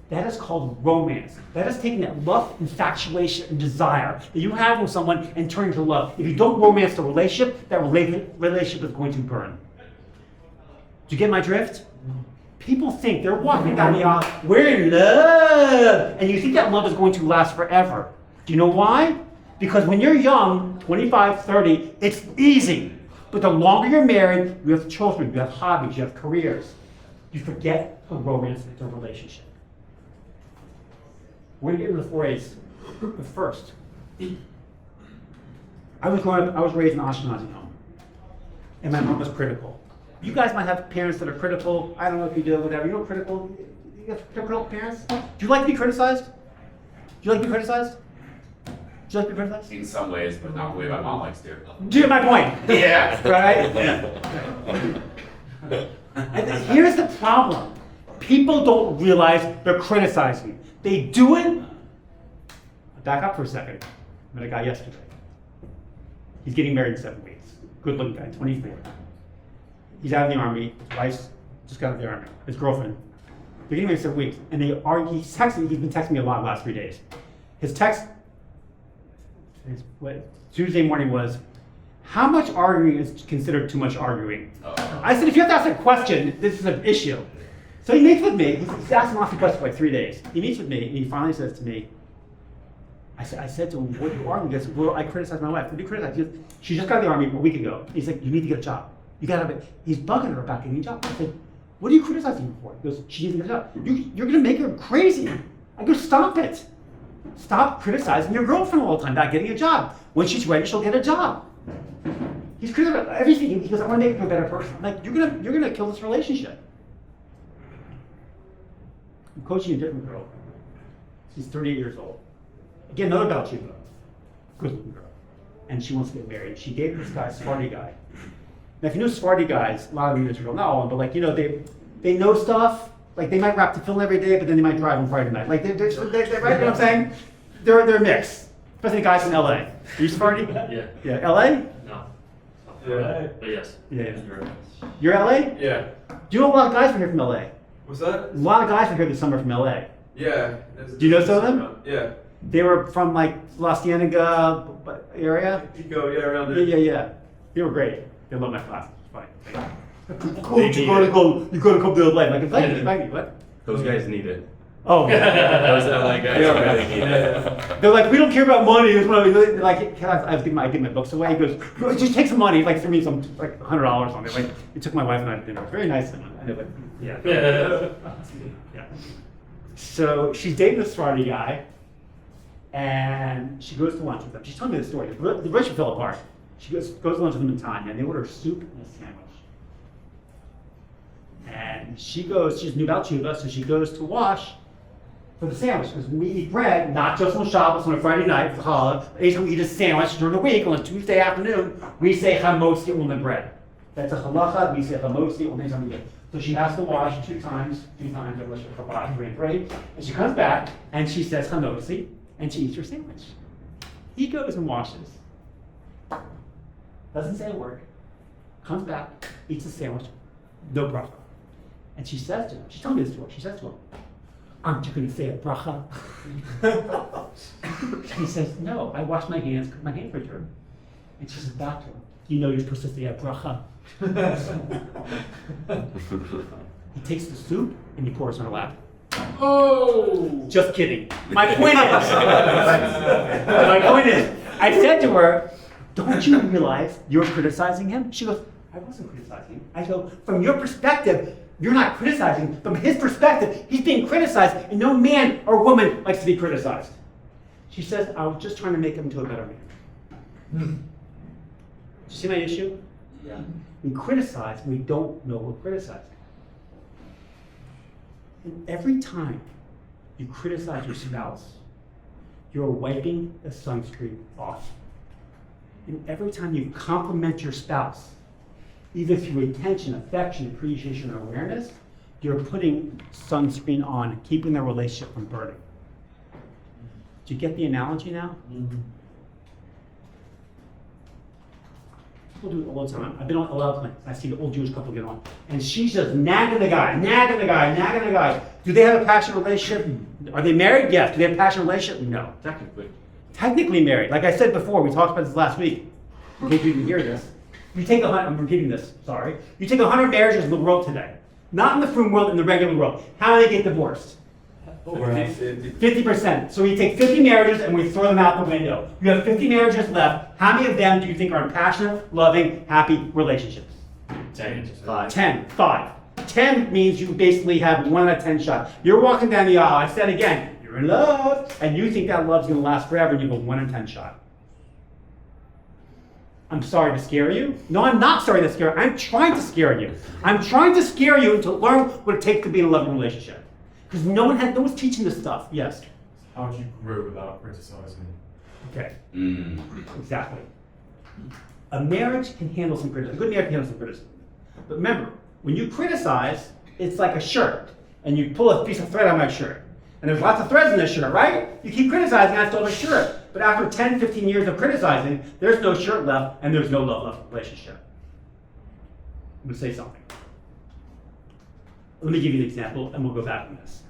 That is called romance. That is taking that love, infatuation, and desire that you have with someone and turning to love. If you don't romance the relationship, that relationship is going to burn. Do you get my drift? People think they're walking down the aisle, we're in love, and you think that love is going to last forever. Do you know why? Because when you're young, 25, 30, it's easy. But the longer you're married, you have children, you have hobbies, you have careers. You forget to romance the relationship. We're gonna get into the 4 A's. But first, I was raised in an Ashkenazi home. And my mom was critical. You guys might have parents that are critical. I don't know if you do, whatever. You know critical? You have critical parents? Do you like to be criticized? Do you like to be criticized? Do you like to be criticized? In some ways, but not the way my mom likes to. Do you get my point? Yeah. Right? Yeah. And here's the problem. People don't realize they're criticizing. They do it. Back up for a second. I met a guy yesterday. He's getting married in 7 weeks. Good looking guy, 24. He's out of the army. His wife's just got out of the army. His girlfriend. They're getting married in 7 weeks. And he's been texting me a lot the last 3 days. His text Tuesday morning was, how much arguing is considered too much arguing? I said, if you have to ask a question, this is an issue. So he meets with me. He's asking lots of questions for like 3 days. He meets with me, and he finally says to me, I said to him, what are you arguing? He goes, well, I criticized my wife. What do you criticize? He goes, she just got out of the army a week ago. He's like, you need to get a job. You gotta have it. He's bugging her about getting a job. I said, what are you criticizing her for? He goes, she needs to get a job. You're gonna make her crazy. I go, stop it. Stop criticizing your girlfriend all the time about getting a job. When she's ready, she'll get a job. He's criticizing everything. He goes, I want to make her a better person. I'm like, you're gonna kill this relationship. I'm coaching a different girl. She's 38 years old. Again, another Balchiva. Good looking girl. And she wants to get married. She dated this guy, Sephardi guy. Now, if you know Sephardi guys, a lot of them in Israel, not all of them, but like, you know, they know stuff. Like, they might wrap the film every day, but then they might drive on Friday night. Like, they're right, you know what I'm saying? They're mixed. Especially the guys in LA. Are you Sephardi? Yeah. Yeah. LA? No. Yeah. But yes. Yeah. You're LA? Yeah. Do you know a lot of guys from here from LA? What's that? A lot of guys from here this summer from LA. Yeah. Do you know some of them? Yeah. They were from like La Cienega area. Pico, yeah, around there. Yeah. They were great. They loved my class. It's fine. Coach, you gotta come to LA. Like, invite me. What? Those guys need it. Oh. Those LA guys really need it. They're like, we don't care about money. It's what like, I give my books away. He goes, just take some money. Like, threw me some like $100 on it. Like, he took my wife and I to dinner. It was very nice of him. I know, but yeah. So she's dating this Sephardi guy, and she goes to lunch with him. She's telling me the story. The relationship fell apart. She goes to lunch with him in time, and they order soup and a sandwich. And she's new Balchiva, so she goes to wash for the sandwich, because we eat bread, not just on Shabbos on a Friday night for Challah. We eat a sandwich during the week. On a Tuesday afternoon, we say chamosi on the bread. That's a halacha. We say chamosi on the bread. So she has to wash two times, and she comes back, and she says chamosi, and she eats her sandwich. He goes and washes. Doesn't say a word. Comes back, eats the sandwich, no bracha. And she says to him, she's telling me this story, she says to him, aren't you going to say a bracha? He says, no, I wash my hands, because my hands are dirty. And she says back to him, you know you're supposed to say a bracha. He takes the soup and he pours it on her lap. Oh! Just kidding. My point is, I said to her, don't you realize you're criticizing him? She goes, I wasn't criticizing him. I go, from your perspective, you're not criticizing. From his perspective, he's being criticized, and no man or woman likes to be criticized. She says, I was just trying to make him into a better man. Do you see my issue? Yeah. We criticize, we don't know we're criticizing. And every time you criticize your spouse, you're wiping the sunscreen off. And every time you compliment your spouse, either through attention, affection, appreciation, or awareness, you're putting sunscreen on, keeping the relationship from burning. Do you get the analogy now? Mm-hmm. People do it all the time. I've been on a lot of planes. I see the old Jewish couple get on. And she's just nagging the guy, nagging the guy, nagging the guy. Do they have a passionate relationship? Are they married? Yes. Do they have a passionate relationship? No. Technically married. Like I said before, we talked about this last week. In case you didn't hear this. You take I'm repeating this, sorry. You take 100 marriages in the world today. Not in the frum world, in the regular world. How many get divorced? 50%. So we take 50 marriages and we throw them out the window. You have 50 marriages left. How many of them do you think are in passionate, loving, happy relationships? 10. 5. 10 means you basically have 1 out of 10 shot. You're walking down the aisle. I said again, you're in love, and you think that love's going to last forever, and you have a 1 in 10 shot. I'm sorry to scare you. No, I'm not sorry to scare you. I'm trying to scare you. I'm trying to scare you to learn what it takes to be in a loving relationship. Because no one's teaching this stuff. Yes. How would you grow without criticizing? Okay. Exactly. A marriage can handle some criticism. A good marriage can handle some criticism. But remember, when you criticize, it's like a shirt. And you pull a piece of thread on my shirt. And there's lots of threads in this shirt, right? You keep criticizing, I still have a shirt. But after 10, 15 years of criticizing, there's no shirt left and there's no love left in the relationship. I'm going to say something. Let me give you an example, and we'll go back on this.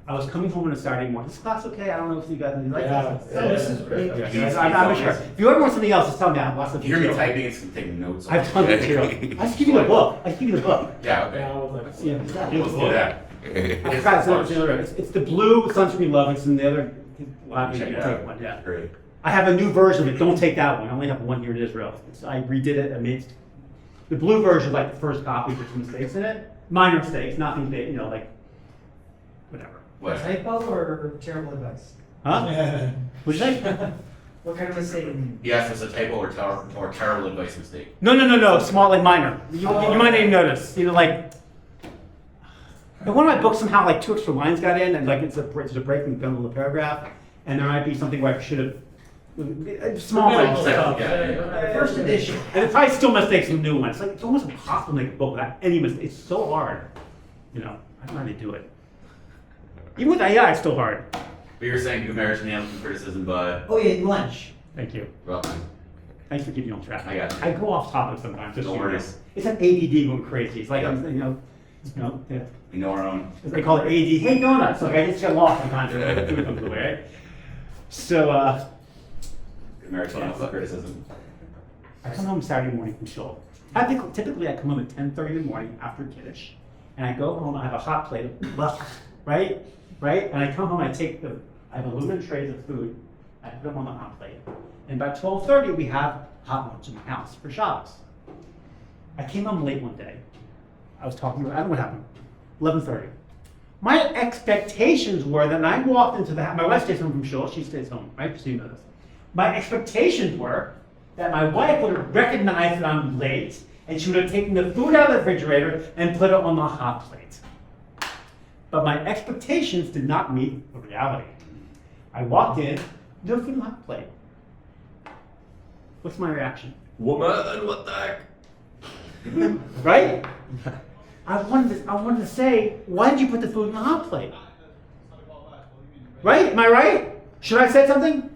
I was coming home on a Saturday morning. Is this class okay? I don't know if you guys like this. This is great. I'm not sure. If you ever want something else, just tell me. I have lots of You hear me material. typing, it's gonna take notes. I have tons of material. I just give you the book. Yeah, okay. Yeah, Let's do that. I forgot it's the other. It's the blue sunscreen love. It's in the other. Check it Take out. one, yeah. Great. I have a new version of it. Don't take that one. I only have one here in Israel. I redid it. The blue version is like the first copy with some mistakes in it. Minor mistakes, nothing big, like whatever. What? Typo or terrible advice? Huh? What'd you say? What kind of mistake? Yes, it's a typo or terrible advice mistake. No. Small, like minor. You might not even notice. Like. In one of my books, somehow like 2 extra lines got in, and like it's a break in the middle of the paragraph, and there might be something where I should have small Yeah, things. yeah. First edition. And it's probably still mistakes from new ones. Like it's almost impossible to make a book without any mistakes. It's so hard. I don't know how they do it. Even with AI, it's still hard. But you're saying good marriage can handle some criticism, but Oh yeah, lunch. Thank you. well, Thanks for keeping me on track. I got you. I go off topic sometimes. Just No so you know. worries. It's an ADD going crazy. It's like Yeah. yeah. we know our own. They call it AD. Hey, donuts. Like I just get lost sometimes. Food comes away. Right? So Good marriage can handle some criticism. I come home Saturday morning from shul. Typically, I come home at 10:30 in the morning after Kiddush, and I go home. I have a hot plate of right, and I come home. I have aluminum trays of food. I put them on the hot plate, and by 12:30 we have hot lunch in my house for Shabbos. I came home late one day. I was talking about, I don't know what happened, 11:30. My expectations were that when I walked into the house, my wife stays home from shul, she stays home, right? So you know this. My expectations were that my wife would have recognized that I'm late, and she would have taken the food out of the refrigerator and put it on the hot plate. But my expectations did not meet the reality. I walked in, no food on the hot plate. What's my reaction? Woman, what the heck? Right? I wanted to say, why did you put the food in the hot plate? Right? Am I right? Should I have said something?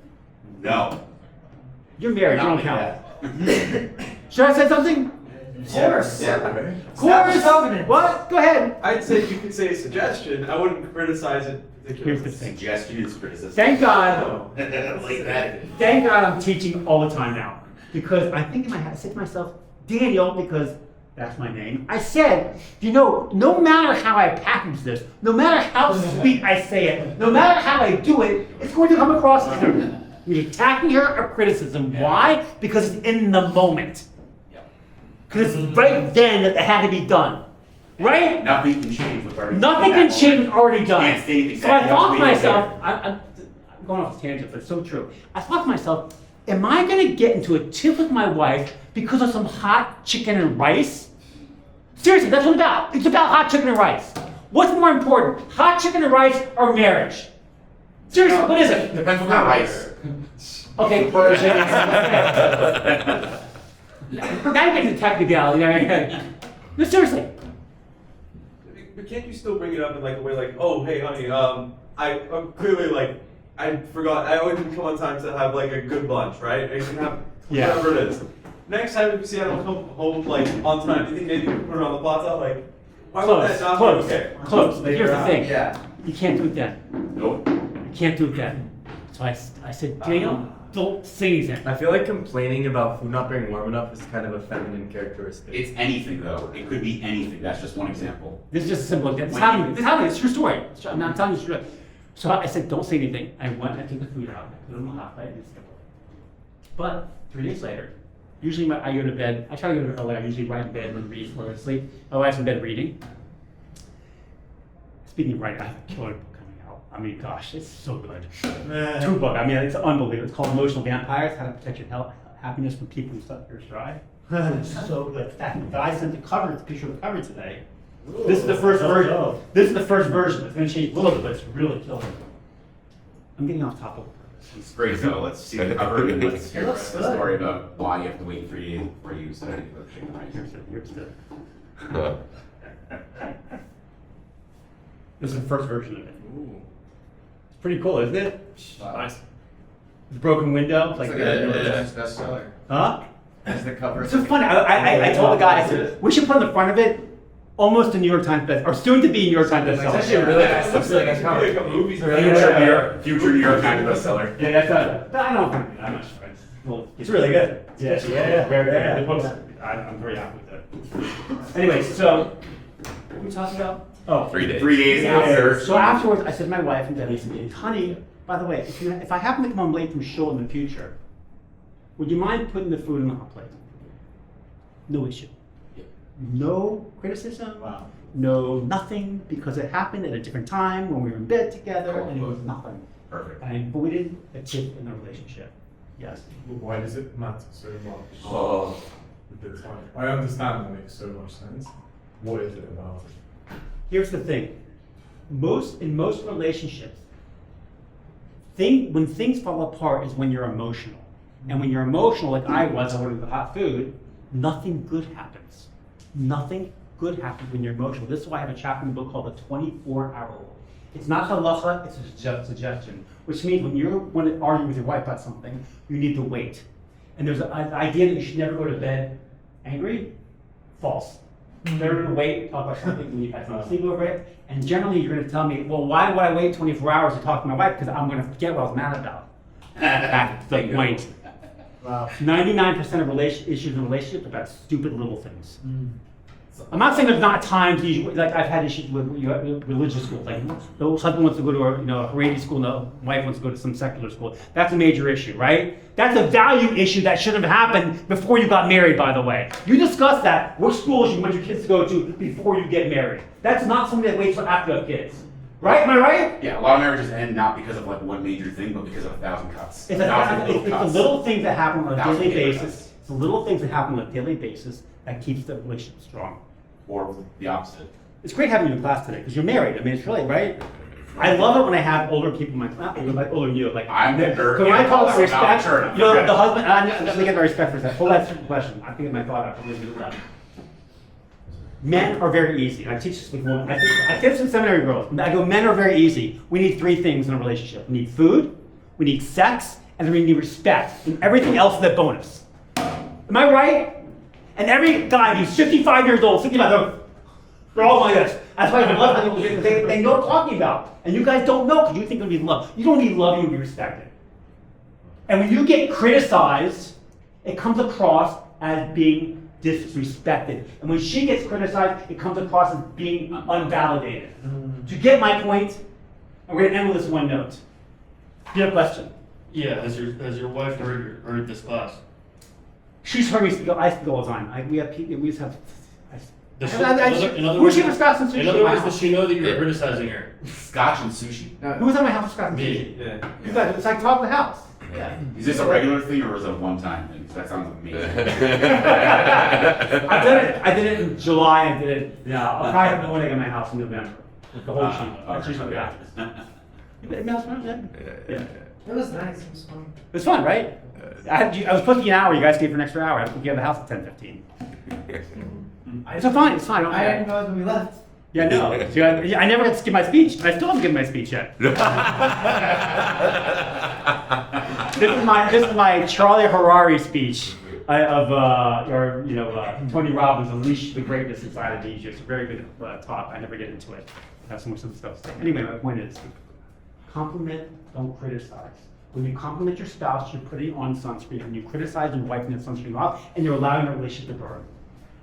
No. You're married, you Not don't like count. that. Should I have said something? Of course. Of course. What? Go ahead. I'd say you could say a suggestion. I wouldn't criticize it Here's particularly. the thing. Suggestion is criticism. Thank God. Like that. Thank God I'm teaching all the time now. Because I think in my head, I said to myself, Daniel, because that's my name, I said, no matter how I package this, no matter how sweet I say it, no matter how I do it, it's going to come across as either attacking her or criticism. Yeah. Why? Because it's in the moment. Yeah. Because it's right then that it had to be done. Right? Nothing can change with already. Nothing can change what's already done. Can't say anything So I that thought to else we don't myself, I'm going off a tangent, but it's so true. I thought to myself, am I going to get into a tiff with my wife because of some hot chicken and rice? Seriously, that's what it's about. It's about hot chicken and rice. What's more important, hot chicken and rice or marriage? Seriously, what is it? Depends on that rice. Okay, version. Now you get to technicality. No, seriously. But can't you still bring it up in like a way like, oh hey honey, I'm clearly like I forgot I always come on time to have like a good lunch, right? I can have Yeah. whatever it is. Next time if you see I don't come home like on time, do you think maybe we put it on the plaza? Like, why would Close, that not close, be okay? close. But here's the thing. Yeah. You can't do it then. Nope. You can't do it then. So I said, Daniel, don't say anything. I feel like complaining about food not being warm enough is kind of a feminine characteristic. It's anything though. It could be anything. That's just one example. This is just a simple. This happened. It's a true story. I'm not telling you the truth. So I said, don't say anything. I went and I took the food out. I put it on the hot plate. And it's simple. But 3 days later, usually I go to bed. I try to go to bed early. I usually lie in bed and read before I go to sleep. My wife's in bed reading. Speaking of writing, I have a killer book coming out. I mean, gosh, it's so good. True book. I mean, it's unbelievable. It's called Emotional Vampires: How to Protect Your Health, Happiness from People Who Suck Your Dry. It's so good. But I sent the cover, the picture of the cover today. This is the first version. This is the first version. It's going to change a little bit, but it's really killer. I'm getting off topic. It's great though. Let's see the cover and let's hear the story about why you have to wait 3 days before you start chicken rice. Here's the. This is the first version of it. Ooh. It's pretty cool, isn't it? Nice. The broken window, like bestseller. huh? As the cover. It's so funny. I told the guy, I said, we should put on the front of it almost a New York Times best, or soon to be New York Times bestseller. It's actually a really nice, looks really nice cover. Future New York Times bestseller. Yeah, that's not. I don't know. I'm not sure. Well, It's really good. yeah, very good. The book's, I'm very happy with it. Anyway, so what were we talking about? Oh, 3 days. 3 days yeah. after. So afterwards, I said to my wife and Debbie, I said, honey, by the way, if I happen to come home late from shul in the future, would you mind putting the food in the hot plate? No issue. No criticism. Wow. No nothing, because it happened at a different time when we were in bed together, and it was nothing. Perfect. But we didn't achieve in the relationship. Yes. Why does it matter so much? Oh. With the time? I understand that makes so much sense. What is it about it? Here's the thing. In most relationships, when things fall apart is when you're emotional. And when you're emotional, like I was, I wanted the hot food, nothing good happens. Nothing good happens when you're emotional. This is why I have a chapter in the book called the 24-hour rule. It's not halacha, it's a suggestion. Which means when you want to argue with your wife about something, you need to wait. And there's an idea that you should never go to bed angry. False. Better to wait, talk about something when you've had some sleep over it. And generally you're going to tell me, well, why would I wait 24 hours to talk to my wife? Because I'm going to forget what I was mad about. That's the point. Wow. 99% of issues in relationships are about stupid little things. I'm not saying there's not times, like I've had issues with religious schools, like the husband wants to go to a Haredi school and the wife wants to go to some secular school. That's a major issue, right? That's a value issue that should have happened before you got married, by the way. You discuss that, what schools you want your kids to go to before you get married. That's not something that waits till after you have kids. Right? Am I right? Yeah, a lot of marriages end not because of like one major thing, but because of 1,000 cuts. It's cuts. the little things that happen on a 1,000 daily paper basis. cuts. It's the little things that happen on a daily basis that keeps the relationship strong. Or the opposite. It's great having you in class today because you're married. I mean, it's really, right? I love it when I have older people in my class, like older than you. Like, I'm the nerd. Can I call it Yeah, respect? sure, You know, forget the it. husband, I'm going to get the respect for a second. Hold that stupid question. I'm thinking my thought out. I'm going to do that. Men are very easy. I teach this with women. I teach some seminary girls. I go, men are very easy. We need 3 things in a relationship. We need food, we need sex, and then we need respect. And everything else is a bonus. Am I right? And every guy who's 55 years old, 65, they're all like this. That's why I love they know what I'm talking about. And you guys don't know because you think it'll be love. You don't need love, you need to be respected. And when you get criticized, it comes across as being disrespected. And when she gets criticized, it comes across as being unvalidated. To get my point, and we're going to end with this one note. Do you have a question? Yeah, has your wife heard this class? She's heard me speak. I speak all the time. We just have. Does she- In other words, does she know that you're criticizing her? Scotch and sushi. Who was at my house for Scott? Me. Yeah. You guys, it's like top of the house. Yeah. Is this a regular thing or is it a one-time thing? 'Cause that sounds amazing. I did it in July. I did it. Yeah, I'll probably have the wedding at my house in November with the whole sheet. That's usually what happens. You bet- no, it's fun, yeah. It was nice. It was fun. It was fun, right? I was supposed to be an hour. You guys gave for an extra hour. I have to get out of the house at 10:15. It's fine. It's fine. I don't I care. didn't know when we left. Yeah, no. See, I never got to give my speech. I still haven't given my speech yet. This is my Charlie Harari speech Tony Robbins, Unleash the Greatness Inside of You. It's a very good talk. I never get into it. I have some stuff to say. Anyway, my point is, compliment, don't criticize. When you compliment your spouse, you're putting on sunscreen. When you criticize, you're wiping that sunscreen off, and you're allowing the relationship to burn.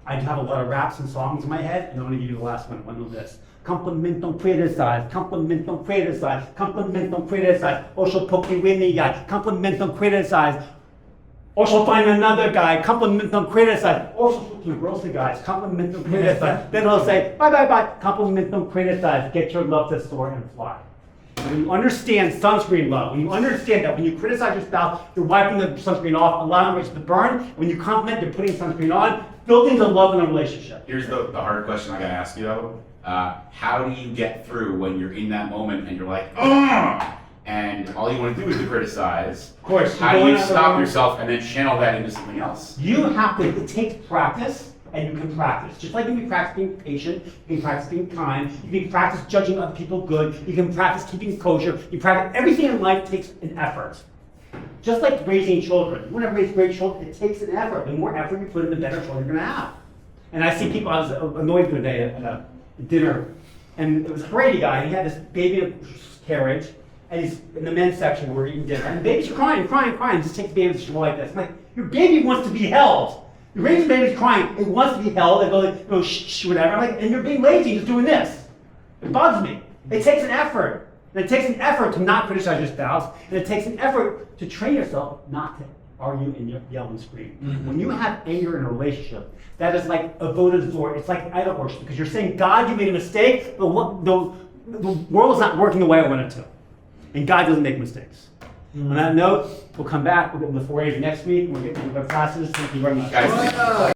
I have a lot of raps and songs in my head, and I'm going to give you the last one of this. Compliment, don't criticize. Compliment, don't criticize. Compliment, don't criticize. Or she'll poke you in the eye. Compliment, don't criticize. Or she'll find another guy. Compliment, don't criticize. Or she'll put you grocery guys. Compliment, don't criticize. Then he'll say, bye, bye, bye. Compliment, don't criticize. Get your love to soar and fly. When you understand sunscreen love, when you understand that when you criticize your spouse, you're wiping the sunscreen off, allowing it to burn. When you compliment, you're putting sunscreen on, building the love in a relationship. Here's the hard question I gotta ask you though. How do you get through when you're in that moment and you're like, ugh, and all you want to do is to criticize? Of course. How do you stop yourself and then channel that into something else? You have to, it takes practice, and you can practice. Just like you can practice being patient, you can practice being kind, you can practice judging other people good, you can practice keeping kosher, you practice, everything in life takes an effort. Just like raising children. You want to raise great children, it takes an effort. The more effort you put in, the better children you're going to have. And I see people, I was annoyed the other day at a dinner, and it was a Haredi guy, and he had this baby in a carriage, and he's in the men's section, we're eating dinner, and the baby's crying, just take the baby to school like this. I'm like, your baby wants to be held. Your raising baby's crying, it wants to be held, and go shh, whatever. I'm like, and you're being lazy, just doing this. It bugs me. It takes an effort. And it takes an effort to not criticize your spouse, and it takes an effort to train yourself not to argue and yell and scream. Mm-hmm. When you have anger in a relationship, that is like a avodah zarah. It's like idol worship, because you're saying, God, you made a mistake, but the world is not working the way I want it to. And God doesn't make mistakes. On that note, we'll come back. We'll get the 4A's next week. We'll get into our classes. Thank you very much. Guys.